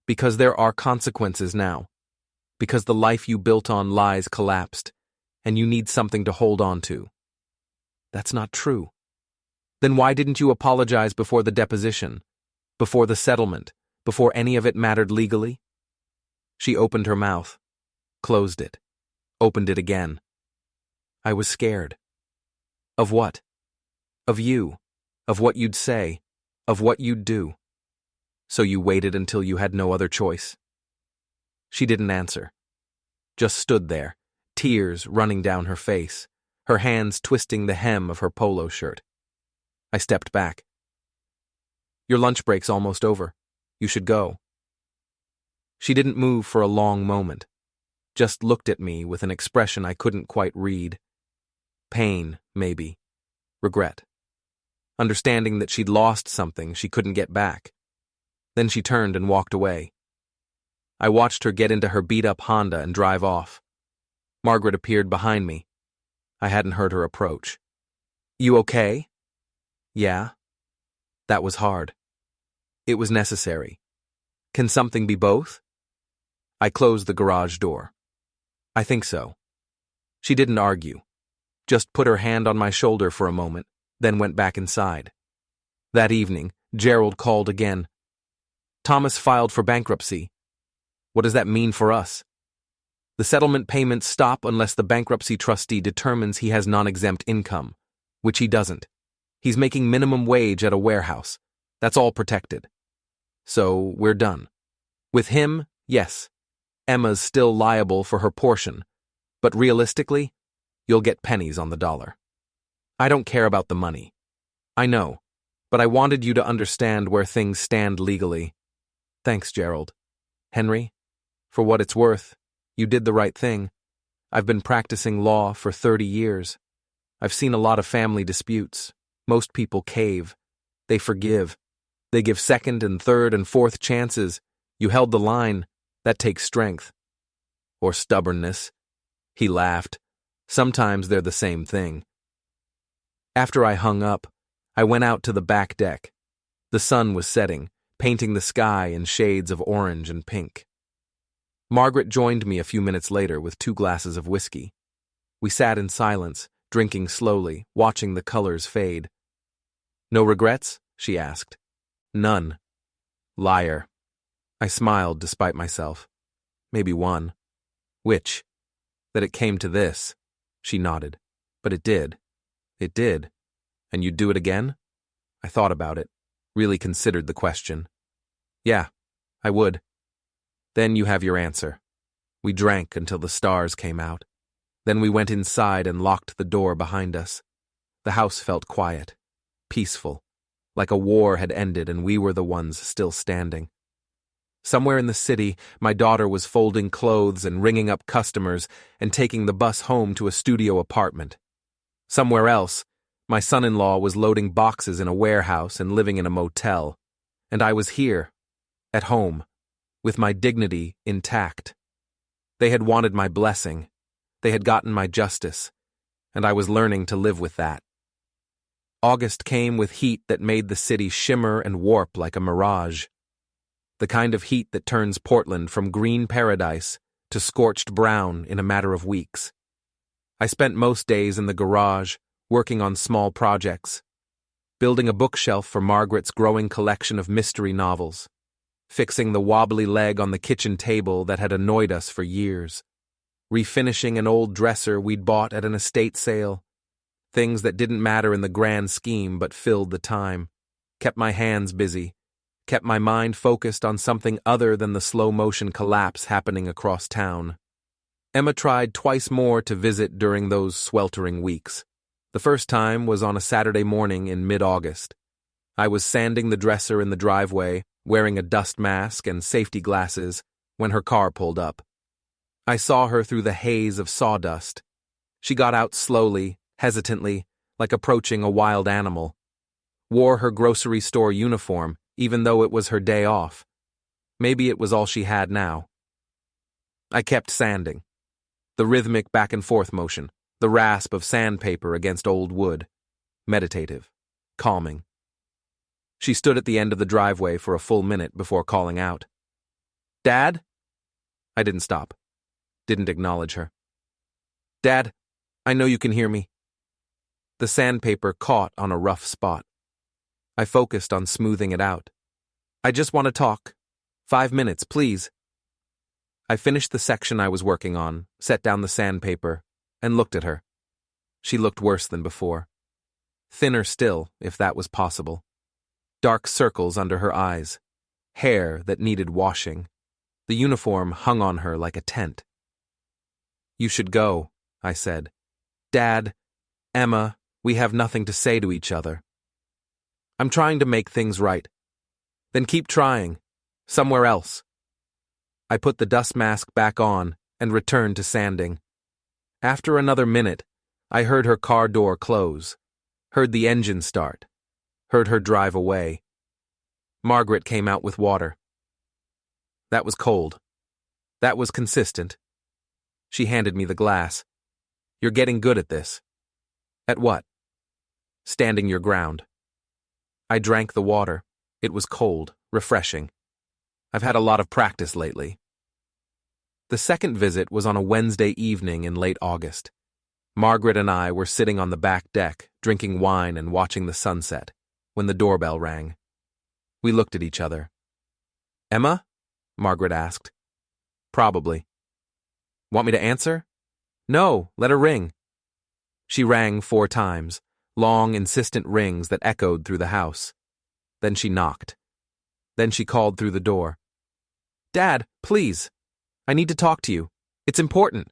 Because there are consequences now. Because the life you built on lies collapsed, and you need something to hold on to. That's not true. Then why didn't you apologize before the deposition, before the settlement, before any of it mattered legally? She opened her mouth, closed it, opened it again. I was scared. Of what? Of you, of what you'd say, of what you'd do. So you waited until you had no other choice. She didn't answer, just stood there, tears running down her face, her hands twisting the hem of her polo shirt. I stepped back. Your lunch break's almost over. You should go. She didn't move for a long moment, just looked at me with an expression I couldn't quite read. Pain, maybe. Regret. Understanding that she'd lost something she couldn't get back. Then she turned and walked away. I watched her get into her beat-up Honda and drive off. Margaret appeared behind me. I hadn't heard her approach. You okay? Yeah. That was hard. It was necessary. Can something be both? I closed the garage door. I think so. She didn't argue. Just put her hand on my shoulder for a moment, then went back inside. That evening, Gerald called again. Thomas filed for bankruptcy. What does that mean for us? The settlement payments stop unless the bankruptcy trustee determines he has non-exempt income, which he doesn't. He's making minimum wage at a warehouse. That's all protected. So we're done. With him, yes. Emma's still liable for her portion, but realistically, you'll get pennies on the dollar. I don't care about the money. I know, but I wanted you to understand where things stand legally. Thanks, Gerald. Henry, for what it's worth, you did the right thing. I've been practicing law for 30 years. I've seen a lot of family disputes. Most people cave. They forgive. They give second and third and fourth chances. You held the line. That takes strength. Or stubbornness. He laughed. Sometimes they're the same thing. After I hung up, I went out to the back deck. The sun was setting, painting the sky in shades of orange and pink. Margaret joined me a few minutes later with 2 glasses of whiskey. We sat in silence, drinking slowly, watching the colors fade. No regrets? She asked. None. Liar. I smiled despite myself. Maybe one. Which? That it came to this. She nodded. But it did. It did. And you'd do it again? I thought about it, really considered the question. Yeah, I would. Then you have your answer. We drank until the stars came out. Then we went inside and locked the door behind us. The house felt quiet, peaceful, like a war had ended and we were the ones still standing. Somewhere in the city, my daughter was folding clothes and ringing up customers and taking the bus home to a studio apartment. Somewhere else, my son-in-law was loading boxes in a warehouse and living in a motel. And I was here, at home, with my dignity intact. They had wanted my blessing. They had gotten my justice. And I was learning to live with that. August came with heat that made the city shimmer and warp like a mirage. The kind of heat that turns Portland from green paradise to scorched brown in a matter of weeks. I spent most days in the garage, working on small projects, building a bookshelf for Margaret's growing collection of mystery novels, fixing the wobbly leg on the kitchen table that had annoyed us for years, refinishing an old dresser we'd bought at an estate sale, things that didn't matter in the grand scheme but filled the time, kept my hands busy, kept my mind focused on something other than the slow-motion collapse happening across town. Emma tried twice more to visit during those sweltering weeks. The first time was on a Saturday morning in mid-August. I was sanding the dresser in the driveway, wearing a dust mask and safety glasses, when her car pulled up. I saw her through the haze of sawdust. She got out slowly, hesitantly, like approaching a wild animal. Wore her grocery store uniform, even though it was her day off. Maybe it was all she had now. I kept sanding. The rhythmic back-and-forth motion, the rasp of sandpaper against old wood. Meditative. Calming. She stood at the end of the driveway for a full minute before calling out. Dad? I didn't stop. Didn't acknowledge her. Dad, I know you can hear me. The sandpaper caught on a rough spot. I focused on smoothing it out. I just want to talk. 5 minutes, please. I finished the section I was working on, set down the sandpaper, and looked at her. She looked worse than before. Thinner still, if that was possible. Dark circles under her eyes. Hair that needed washing. The uniform hung on her like a tent. You should go, I said. Dad, Emma, we have nothing to say to each other. I'm trying to make things right. Then keep trying. Somewhere else. I put the dust mask back on and returned to sanding. After another minute, I heard her car door close, heard the engine start, heard her drive away. Margaret came out with water. That was cold. That was consistent. She handed me the glass. You're getting good at this. At what? Standing your ground. I drank the water. It was cold, refreshing. I've had a lot of practice lately. The second visit was on a Wednesday evening in late August. Margaret and I were sitting on the back deck, drinking wine and watching the sunset, when the doorbell rang. We looked at each other. Emma? Margaret asked. Probably. Want me to answer? No, let her ring. She rang 4 times, long, insistent rings that echoed through the house. Then she knocked. Then she called through the door. Dad, please. I need to talk to you. It's important.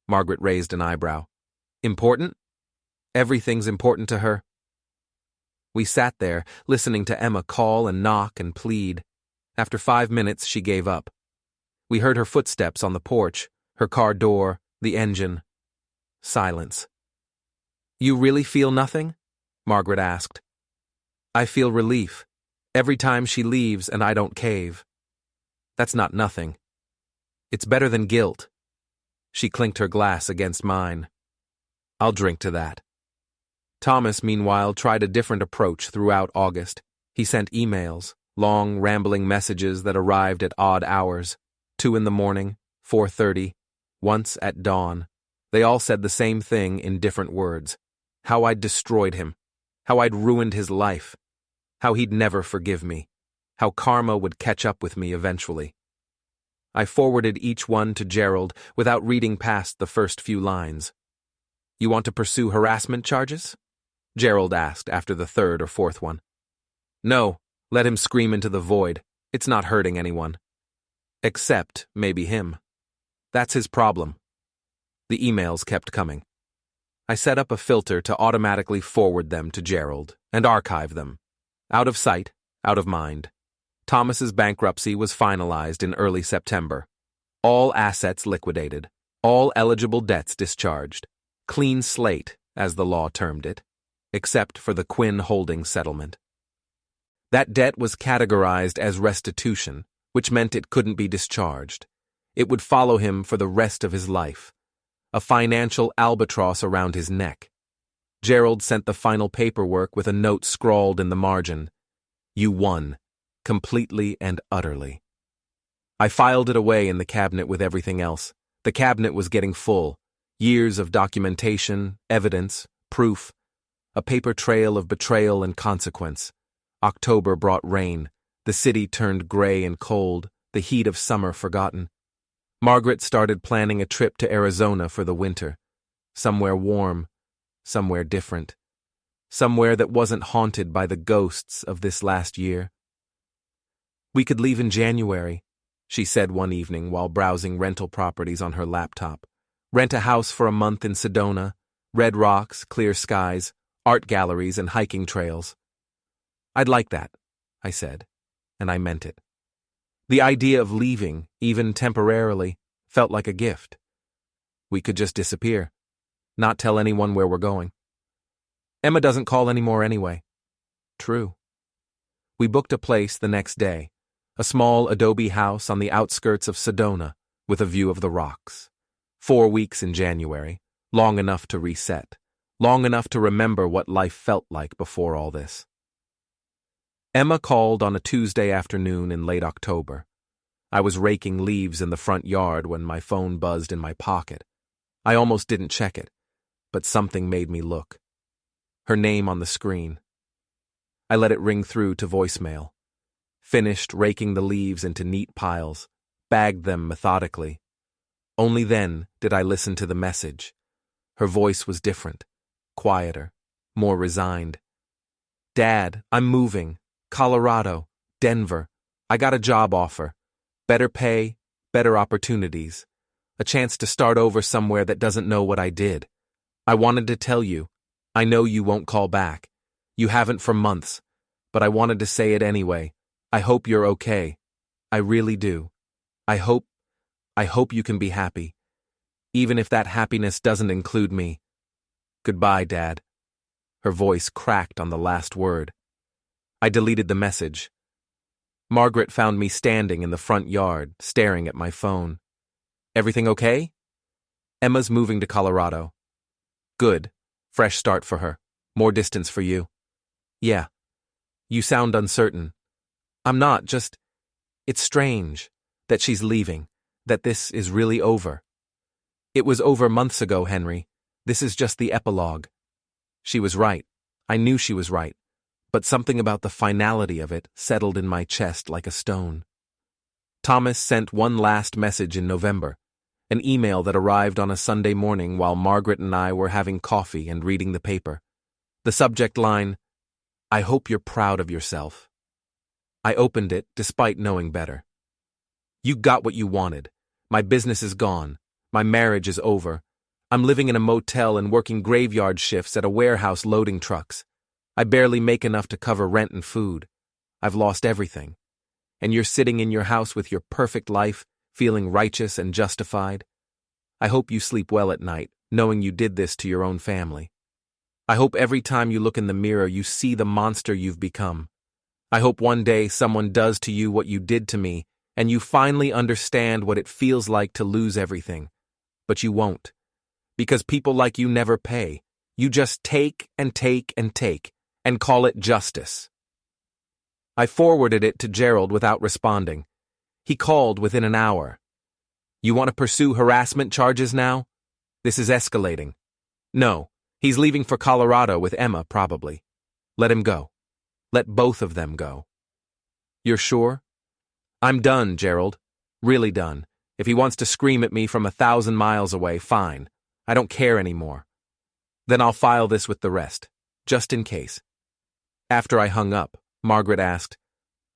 Margaret raised an eyebrow. Important? Everything's important to her. We sat there, listening to Emma call and knock and plead. After 5 minutes, she gave up. We heard her footsteps on the porch, her car door, the engine. Silence. "You really feel nothing?" Margaret asked. "I feel relief. Every time she leaves and I don't cave." "That's not nothing. It's better than guilt." She clinked her glass against mine. "I'll drink to that." Thomas, meanwhile, tried a different approach throughout August. He sent emails, long, rambling messages that arrived at odd hours, 2 in the morning, 4:30, once at dawn. They all said the same thing in different words. How I'd destroyed him. How I'd ruined his life. How he'd never forgive me. How karma would catch up with me eventually. I forwarded each one to Gerald without reading past the first few lines. "You want to pursue harassment charges?" Gerald asked after the third or fourth one. "No, let him scream into the void. It's not hurting anyone. Except maybe him. That's his problem." The emails kept coming. I set up a filter to automatically forward them to Gerald and archive them. Out of sight, out of mind. Thomas's bankruptcy was finalized in early September. All assets liquidated. All eligible debts discharged. Clean slate, as the law termed it, except for the Quinn Holdings settlement. That debt was categorized as restitution, which meant it couldn't be discharged. It would follow him for the rest of his life. A financial albatross around his neck. Gerald sent the final paperwork with a note scrawled in the margin. "You won, completely and utterly." I filed it away in the cabinet with everything else. The cabinet was getting full. Years of documentation, evidence, proof. A paper trail of betrayal and consequence. October brought rain. The city turned gray and cold, the heat of summer forgotten. Margaret started planning a trip to Arizona for the winter. Somewhere warm, somewhere different. Somewhere that wasn't haunted by the ghosts of this last year. "We could leave in January," she said one evening while browsing rental properties on her laptop. "Rent a house for a month in Sedona, red rocks, clear skies, art galleries, and hiking trails." "I'd like that," I said, and I meant it. The idea of leaving, even temporarily, felt like a gift. We could just disappear, not tell anyone where we're going. Emma doesn't call anymore anyway. True. We booked a place the next day, a small adobe house on the outskirts of Sedona, with a view of the rocks. 4 weeks in January, long enough to reset, long enough to remember what life felt like before all this. Emma called on a Tuesday afternoon in late October. I was raking leaves in the front yard when my phone buzzed in my pocket. I almost didn't check it, but something made me look. Her name on the screen. I let it ring through to voicemail. Finished raking the leaves into neat piles, bagged them methodically. Only then did I listen to the message. Her voice was different, quieter, more resigned. "Dad, I'm moving. Colorado, Denver. I got a job offer. Better pay, better opportunities. A chance to start over somewhere that doesn't know what I did. I wanted to tell you. I know you won't call back. You haven't for months. But I wanted to say it anyway. I hope you're okay. I really do. I hope you can be happy. Even if that happiness doesn't include me. Goodbye, Dad." Her voice cracked on the last word. I deleted the message. Margaret found me standing in the front yard, staring at my phone. "Everything okay?" "Emma's moving to Colorado." "Good. Fresh start for her. More distance for you." "Yeah. You sound uncertain." "I'm not, just... It's strange that she's leaving, that this is really over." "It was over months ago, Henry. This is just the epilogue." She was right. I knew she was right. But something about the finality of it settled in my chest like a stone. Thomas sent one last message in November, an email that arrived on a Sunday morning while Margaret and I were having coffee and reading the paper. The subject line, "I hope you're proud of yourself." I opened it despite knowing better. "You got what you wanted. My business is gone. My marriage is over. I'm living in a motel and working graveyard shifts at a warehouse loading trucks. I barely make enough to cover rent and food. I've lost everything. And you're sitting in your house with your perfect life, feeling righteous and justified. I hope you sleep well at night, knowing you did this to your own family. I hope every time you look in the mirror you see the monster you've become. I hope one day someone does to you what you did to me, and you finally understand what it feels like to lose everything. But you won't. Because people like you never pay. You just take and take and take, and call it justice. I forwarded it to Gerald without responding. He called within an hour. You want to pursue harassment charges now? This is escalating. No, he's leaving for Colorado with Emma, probably. Let him go. Let both of them go. You're sure? I'm done, Gerald. Really done. If he wants to scream at me from 1,000 miles away, fine. I don't care anymore. Then I'll file this with the rest, just in case. After I hung up, Margaret asked,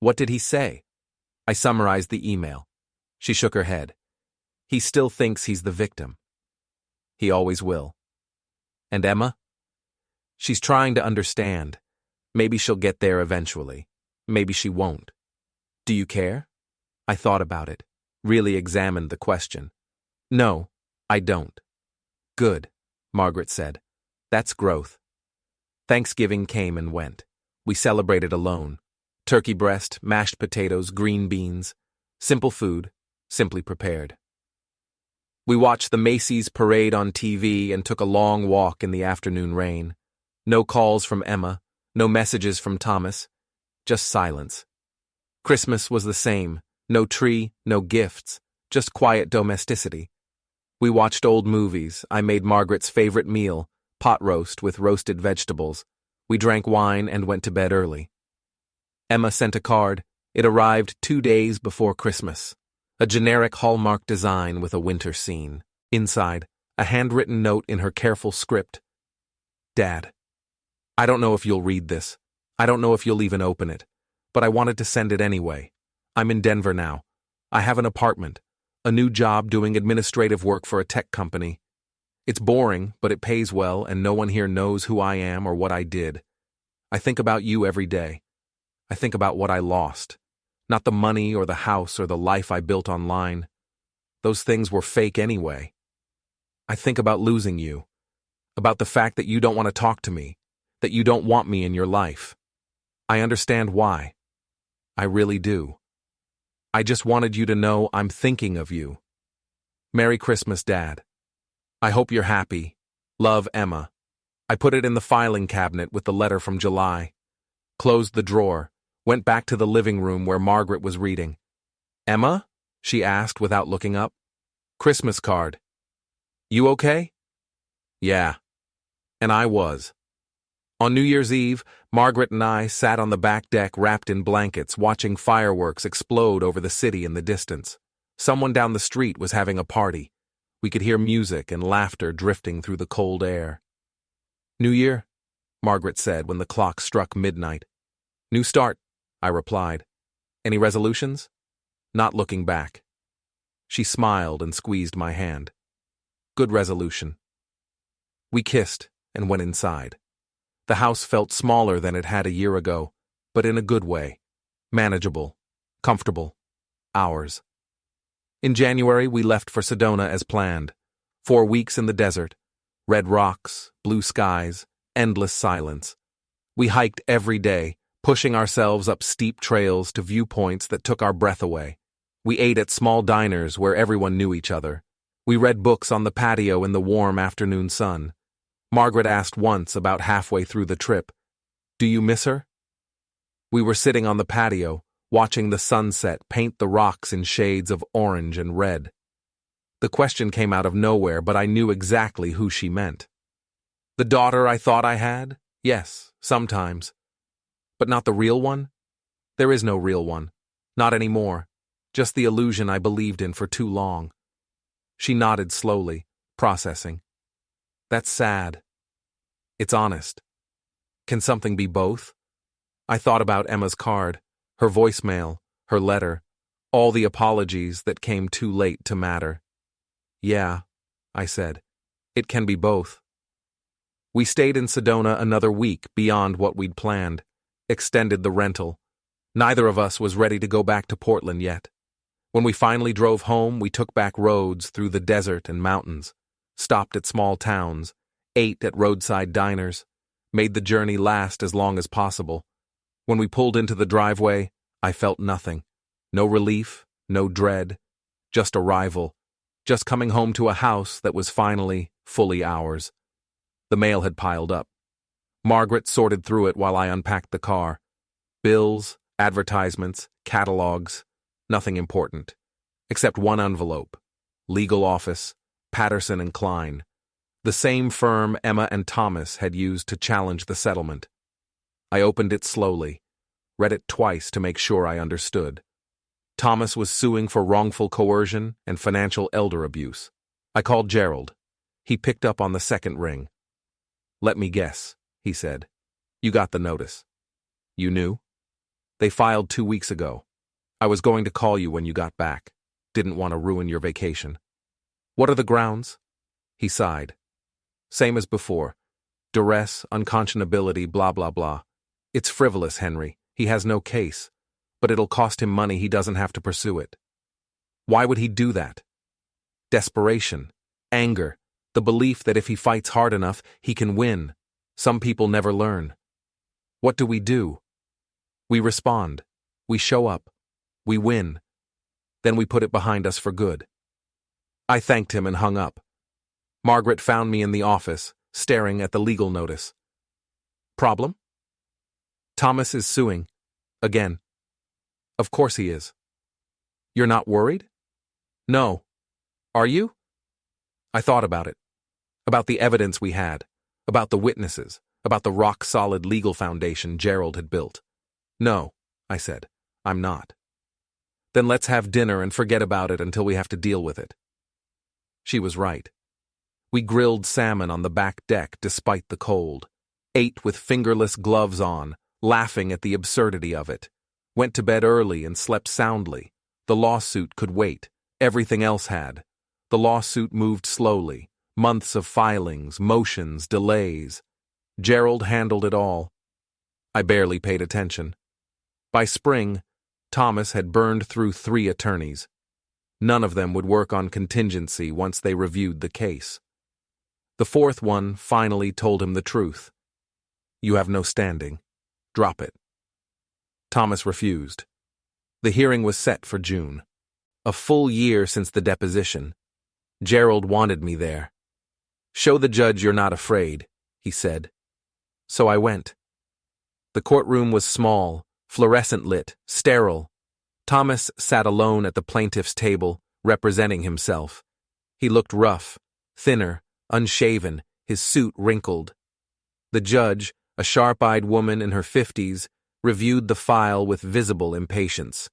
"What did he say?" I summarized the email. She shook her head. He still thinks he's the victim. He always will. And Emma? She's trying to understand. Maybe she'll get there eventually. Maybe she won't. Do you care? I thought about it, really examined the question. No, I don't. Good, Margaret said. That's growth. Thanksgiving came and went. We celebrated alone. Turkey breast, mashed potatoes, green beans. Simple food, simply prepared. We watched the Macy's parade on TV and took a long walk in the afternoon rain. No calls from Emma, no messages from Thomas, just silence. Christmas was the same. No tree, no gifts, just quiet domesticity. We watched old movies. I made Margaret's favorite meal, pot roast with roasted vegetables. We drank wine and went to bed early. Emma sent a card. It arrived 2 days before Christmas. A generic Hallmark design with a winter scene. Inside, a handwritten note in her careful script. Dad, I don't know if you'll read this. I don't know if you'll even open it. But I wanted to send it anyway. I'm in Denver now. I have an apartment, a new job doing administrative work for a tech company. It's boring, but it pays well, and no one here knows who I am or what I did. I think about you every day. I think about what I lost. Not the money or the house or the life I built online. Those things were fake anyway. I think about losing you. About the fact that you don't want to talk to me. That you don't want me in your life. I understand why. I really do. I just wanted you to know I'm thinking of you. Merry Christmas, Dad. I hope you're happy. Love, Emma. I put it in the filing cabinet with the letter from July. Closed the drawer. Went back to the living room where Margaret was reading. Emma? She asked without looking up. Christmas card. You okay? Yeah. And I was. On New Year's Eve, Margaret and I sat on the back deck wrapped in blankets watching fireworks explode over the city in the distance. Someone down the street was having a party. We could hear music and laughter drifting through the cold air. New Year? Margaret said when the clock struck midnight. New start, I replied. Any resolutions? Not looking back. She smiled and squeezed my hand. Good resolution. We kissed and went inside. The house felt smaller than it had a year ago, but in a good way. Manageable. Comfortable. Ours. In January, we left for Sedona as planned. 4 weeks in the desert. Red rocks, blue skies, endless silence. We hiked every day, pushing ourselves up steep trails to viewpoints that took our breath away. We ate at small diners where everyone knew each other. We read books on the patio in the warm afternoon sun. Margaret asked once about halfway through the trip, "Do you miss her?" We were sitting on the patio, watching the sunset paint the rocks in shades of orange and red. The question came out of nowhere, but I knew exactly who she meant. The daughter I thought I had? Yes, sometimes. But not the real one? There is no real one. Not anymore. Just the illusion I believed in for too long. She nodded slowly, processing. That's sad. It's honest. Can something be both? I thought about Emma's card, her voicemail, her letter, all the apologies that came too late to matter. Yeah, I said. It can be both. We stayed in Sedona another week beyond what we'd planned, extended the rental. Neither of us was ready to go back to Portland yet. When we finally drove home, we took back roads through the desert and mountains, stopped at small towns, ate at roadside diners, made the journey last as long as possible. When we pulled into the driveway, I felt nothing. No relief, no dread, just arrival, just coming home to a house that was finally fully ours. The mail had piled up. Margaret sorted through it while I unpacked the car. Bills, advertisements, catalogs, nothing important, except one envelope. Legal office, Patterson and Klein. The same firm Emma and Thomas had used to challenge the settlement. I opened it slowly, read it twice to make sure I understood. Thomas was suing for wrongful coercion and financial elder abuse. I called Gerald. He picked up on the second ring. "Let me guess," he said. "You got the notice." "You knew?" "They filed 2 weeks ago. I was going to call you when you got back. Didn't want to ruin your vacation." "What are the grounds?" He sighed. "Same as before. Duress, unconscionability, blah, blah, blah. It's frivolous, Henry. He has no case. But it'll cost him money he doesn't have to pursue it." "Why would he do that?" "Desperation. Anger. The belief that if he fights hard enough, he can win. Some people never learn." "What do we do?" "We respond. We show up. We win. Then we put it behind us for good." I thanked him and hung up. Margaret found me in the office, staring at the legal notice. "Problem?" "Thomas is suing. Again." "Of course he is." "You're not worried?" "No. Are you?" I thought about it. About the evidence we had. About the witnesses. About the rock-solid legal foundation Gerald had built. "No," I said. "I'm not." "Then let's have dinner and forget about it until we have to deal with it." She was right. We grilled salmon on the back deck despite the cold. Ate with fingerless gloves on, laughing at the absurdity of it. Went to bed early and slept soundly. The lawsuit could wait. Everything else had. The lawsuit moved slowly. Months of filings, motions, delays. Gerald handled it all. I barely paid attention. By spring, Thomas had burned through 3 attorneys. None of them would work on contingency once they reviewed the case. The 4th one finally told him the truth. "You have no standing. Drop it." Thomas refused. The hearing was set for June. A full year since the deposition. Gerald wanted me there. "Show the judge you're not afraid," he said. So I went. The courtroom was small, fluorescent lit, sterile. Thomas sat alone at the plaintiff's table, representing himself. He looked rough, thinner, unshaven, his suit wrinkled. The judge, a sharp-eyed woman in her 50s, reviewed the file with visible impatience.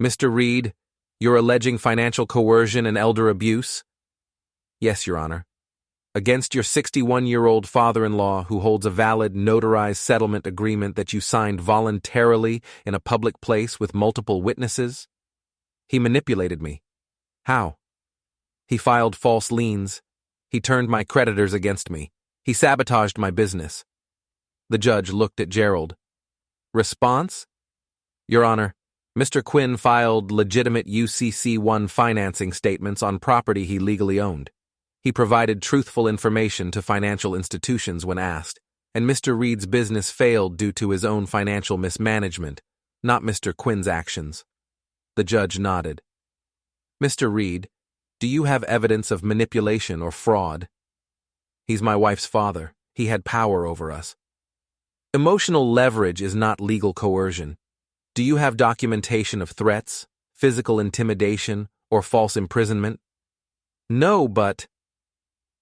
"Mr. Reed, you're alleging financial coercion and elder abuse?" "Yes, Your Honor. Against your 61-year-old father-in-law who holds a valid notarized settlement agreement that you signed voluntarily in a public place with multiple witnesses? He manipulated me." "How?" "He filed false liens. He turned my creditors against me. He sabotaged my business." The judge looked at Gerald. "Response?" "Your Honor, Mr. Quinn filed legitimate UCC-1 financing statements on property he legally owned. He provided truthful information to financial institutions when asked, and Mr. Reed's business failed due to his own financial mismanagement, not Mr. Quinn's actions." The judge nodded. "Mr. Reed, do you have evidence of manipulation or fraud?" "He's my wife's father. He had power over us." "Emotional leverage is not legal coercion. Do you have documentation of threats, physical intimidation, or false imprisonment?" "No, but—"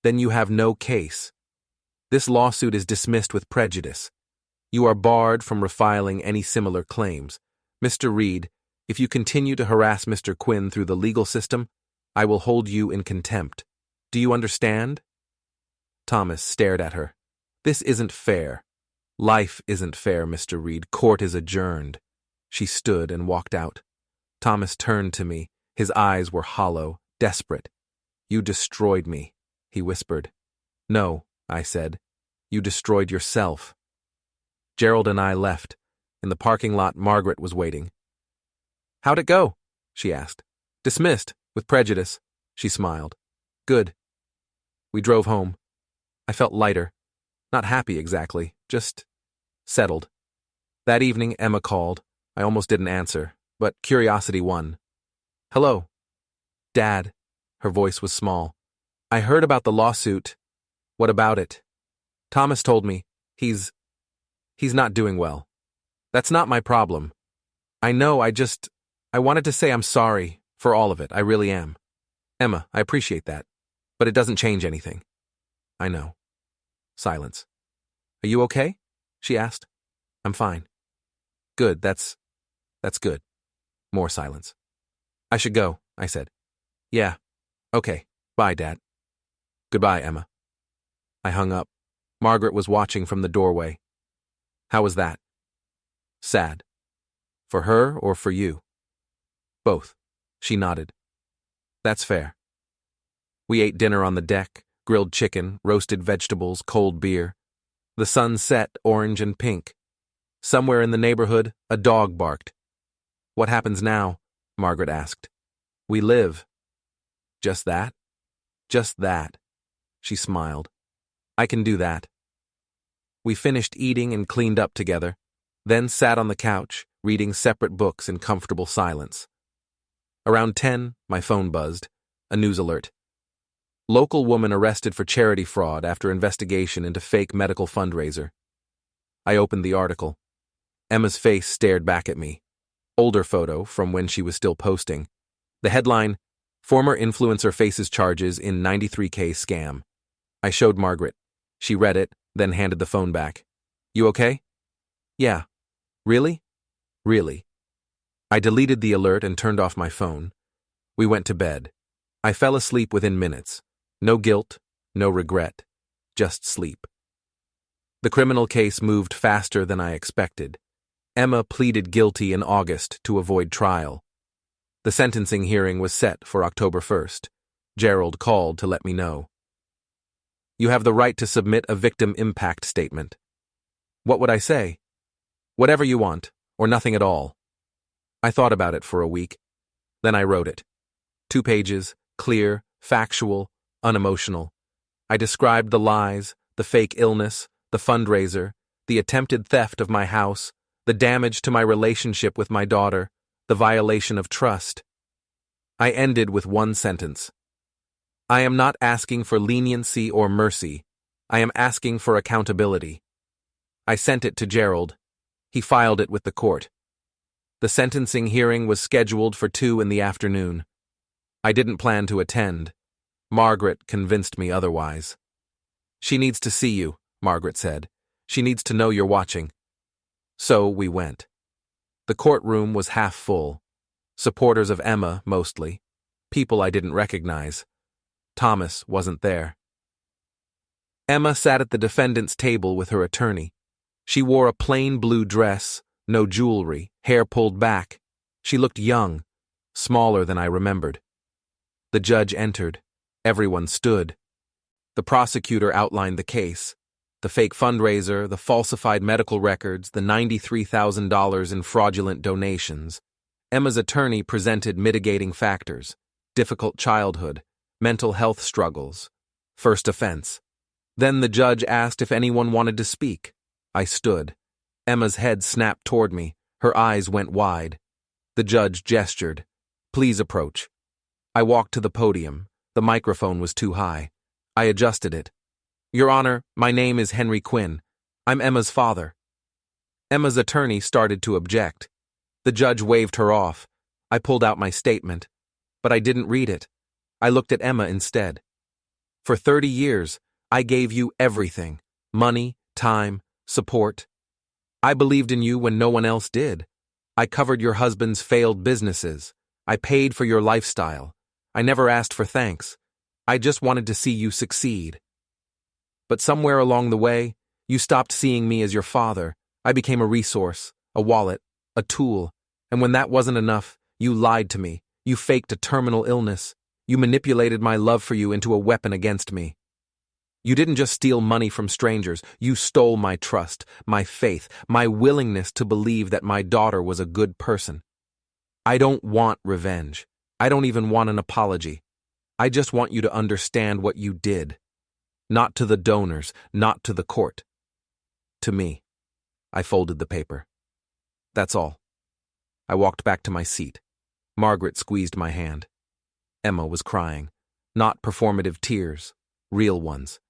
"Then you have no case. This lawsuit is dismissed with prejudice. You are barred from refiling any similar claims. Mr. Reed, if you continue to harass Mr. Quinn through the legal system, I will hold you in contempt. Do you understand?" Thomas stared at her. "This isn't fair. Life isn't fair, Mr. Reed. Court is adjourned." She stood and walked out. Thomas turned to me. His eyes were hollow, desperate. "You destroyed me," he whispered. No, I said. You destroyed yourself. Gerald and I left. In the parking lot, Margaret was waiting. How'd it go? She asked. Dismissed, with prejudice. She smiled. Good. We drove home. I felt lighter. Not happy exactly, just settled. That evening, Emma called. I almost didn't answer, but curiosity won. Hello. Dad. Her voice was small. I heard about the lawsuit. What about it? Thomas told me. He's not doing well. That's not my problem. I know, I wanted to say I'm sorry for all of it. I really am. Emma, I appreciate that. But it doesn't change anything. I know. Silence. Are you okay? She asked. I'm fine. Good, that's good. More silence. I should go, I said. Yeah. Okay. Bye, Dad. Goodbye, Emma. I hung up. Margaret was watching from the doorway. How was that? Sad. For her or for you? Both. She nodded. That's fair. We ate dinner on the deck, grilled chicken, roasted vegetables, cold beer. The sun set orange and pink. Somewhere in the neighborhood, a dog barked. What happens now? Margaret asked. We live. Just that? Just that. She smiled. I can do that. We finished eating and cleaned up together, then sat on the couch, reading separate books in comfortable silence. Around 10, my phone buzzed. A news alert. Local woman arrested for charity fraud after investigation into fake medical fundraiser. I opened the article. Emma's face stared back at me. Older photo from when she was still posting. The headline, Former influencer faces charges in 93K scam. I showed Margaret. She read it, then handed the phone back. You okay? Yeah. Really? Really. I deleted the alert and turned off my phone. We went to bed. I fell asleep within minutes. No guilt, no regret, just sleep. The criminal case moved faster than I expected. Emma pleaded guilty in August to avoid trial. The sentencing hearing was set for October 1st. Gerald called to let me know. You have the right to submit a victim impact statement. What would I say? Whatever you want, or nothing at all. I thought about it for a week. Then I wrote it. 2 pages, clear, factual, unemotional. I described the lies, the fake illness, the fundraiser, the attempted theft of my house, the damage to my relationship with my daughter, the violation of trust. I ended with one sentence. I am not asking for leniency or mercy. I am asking for accountability. I sent it to Gerald. He filed it with the court. The sentencing hearing was scheduled for 2 in the afternoon. I didn't plan to attend. Margaret convinced me otherwise. She needs to see you, Margaret said. She needs to know you're watching. So we went. The courtroom was half full. Supporters of Emma, mostly. People I didn't recognize. Thomas wasn't there. Emma sat at the defendant's table with her attorney. She wore a plain blue dress, no jewelry, hair pulled back. She looked young, smaller than I remembered. The judge entered. Everyone stood. The prosecutor outlined the case. The fake fundraiser, the falsified medical records, the $93,000 in fraudulent donations. Emma's attorney presented mitigating factors, difficult childhood, mental health struggles, first offense. Then the judge asked if anyone wanted to speak. I stood. Emma's head snapped toward me. Her eyes went wide. The judge gestured. Please approach. I walked to the podium. The microphone was too high. I adjusted it. Your Honor, my name is Henry Quinn. I'm Emma's father. Emma's attorney started to object. The judge waved her off. I pulled out my statement. But I didn't read it. I looked at Emma instead. For 30 years, I gave you everything. Money, time, support. I believed in you when no one else did. I covered your husband's failed businesses. I paid for your lifestyle. I never asked for thanks. I just wanted to see you succeed. But somewhere along the way, you stopped seeing me as your father. I became a resource, a wallet, a tool. And when that wasn't enough, you lied to me. You faked a terminal illness. You manipulated my love for you into a weapon against me. You didn't just steal money from strangers, you stole my trust, my faith, my willingness to believe that my daughter was a good person. I don't want revenge. I don't even want an apology. I just want you to understand what you did. Not to the donors, not to the court. To me. I folded the paper. That's all. I walked back to my seat. Margaret squeezed my hand. Emma was crying. Not performative tears, real ones.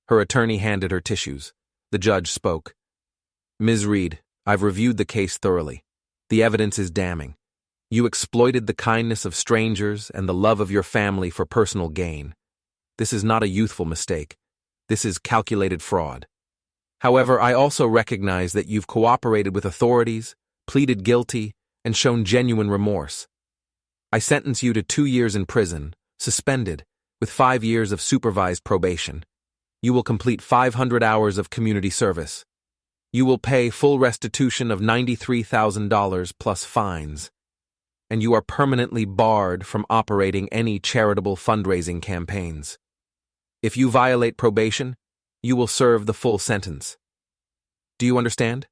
Her attorney handed her tissues. The judge spoke. Ms. Reed, I've reviewed the case thoroughly. The evidence is damning. You exploited the kindness of strangers and the love of your family for personal gain. This is not a youthful mistake. This is calculated fraud. However, I also recognize that you've cooperated with authorities, pleaded guilty, and shown genuine remorse. I sentence you to 2 years in prison, suspended, with 5 years of supervised probation. You will complete 500 hours of community service. You will pay full restitution of $93,000 plus fines. And you are permanently barred from operating any charitable fundraising campaigns. If you violate probation, you will serve the full sentence. Do you understand?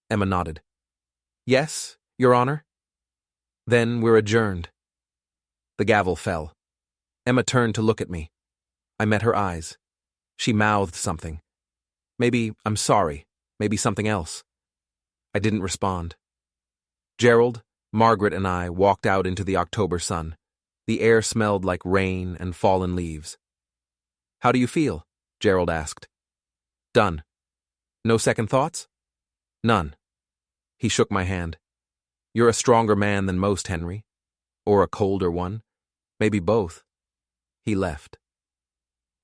Emma nodded. Yes, Your Honor. Then we're adjourned. The gavel fell. Emma turned to look at me. I met her eyes. She mouthed something. Maybe I'm sorry, maybe something else. I didn't respond. Gerald, Margaret and I walked out into the October sun. The air smelled like rain and fallen leaves. How do you feel? Gerald asked. Done. No second thoughts? None. He shook my hand. You're a stronger man than most, Henry. Or a colder one. Maybe both. He left.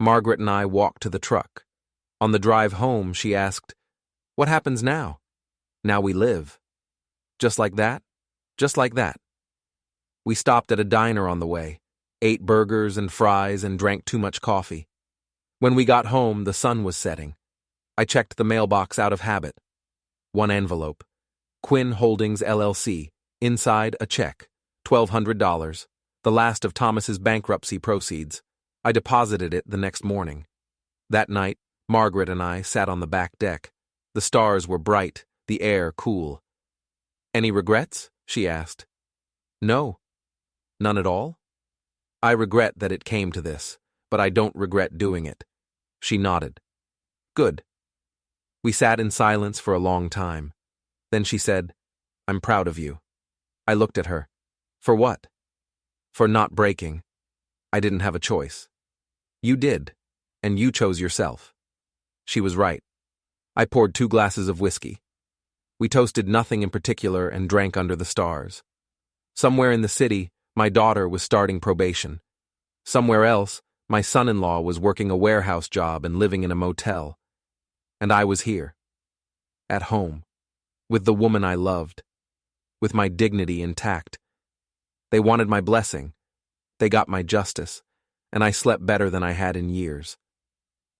Margaret and I walked to the truck. On the drive home, she asked, What happens now? Now we live. Just like that? Just like that. We stopped at a diner on the way, ate burgers and fries and drank too much coffee. When we got home, the sun was setting. I checked the mailbox out of habit. One envelope. Quinn Holdings, LLC. Inside, a check. $1,200. The last of Thomas's bankruptcy proceeds. I deposited it the next morning. That night, Margaret and I sat on the back deck. The stars were bright, the air cool. Any regrets? She asked. No. None at all? I regret that it came to this, but I don't regret doing it. She nodded. Good. We sat in silence for a long time. Then she said, I'm proud of you. I looked at her. For what? For not breaking. I didn't have a choice. You did, and you chose yourself. She was right. I poured 2 glasses of whiskey. We toasted nothing in particular and drank under the stars. Somewhere in the city, my daughter was starting probation. Somewhere else, my son-in-law was working a warehouse job and living in a motel. And I was here. At home. With the woman I loved. With my dignity intact. They wanted my blessing. They got my justice. And I slept better than I had in years.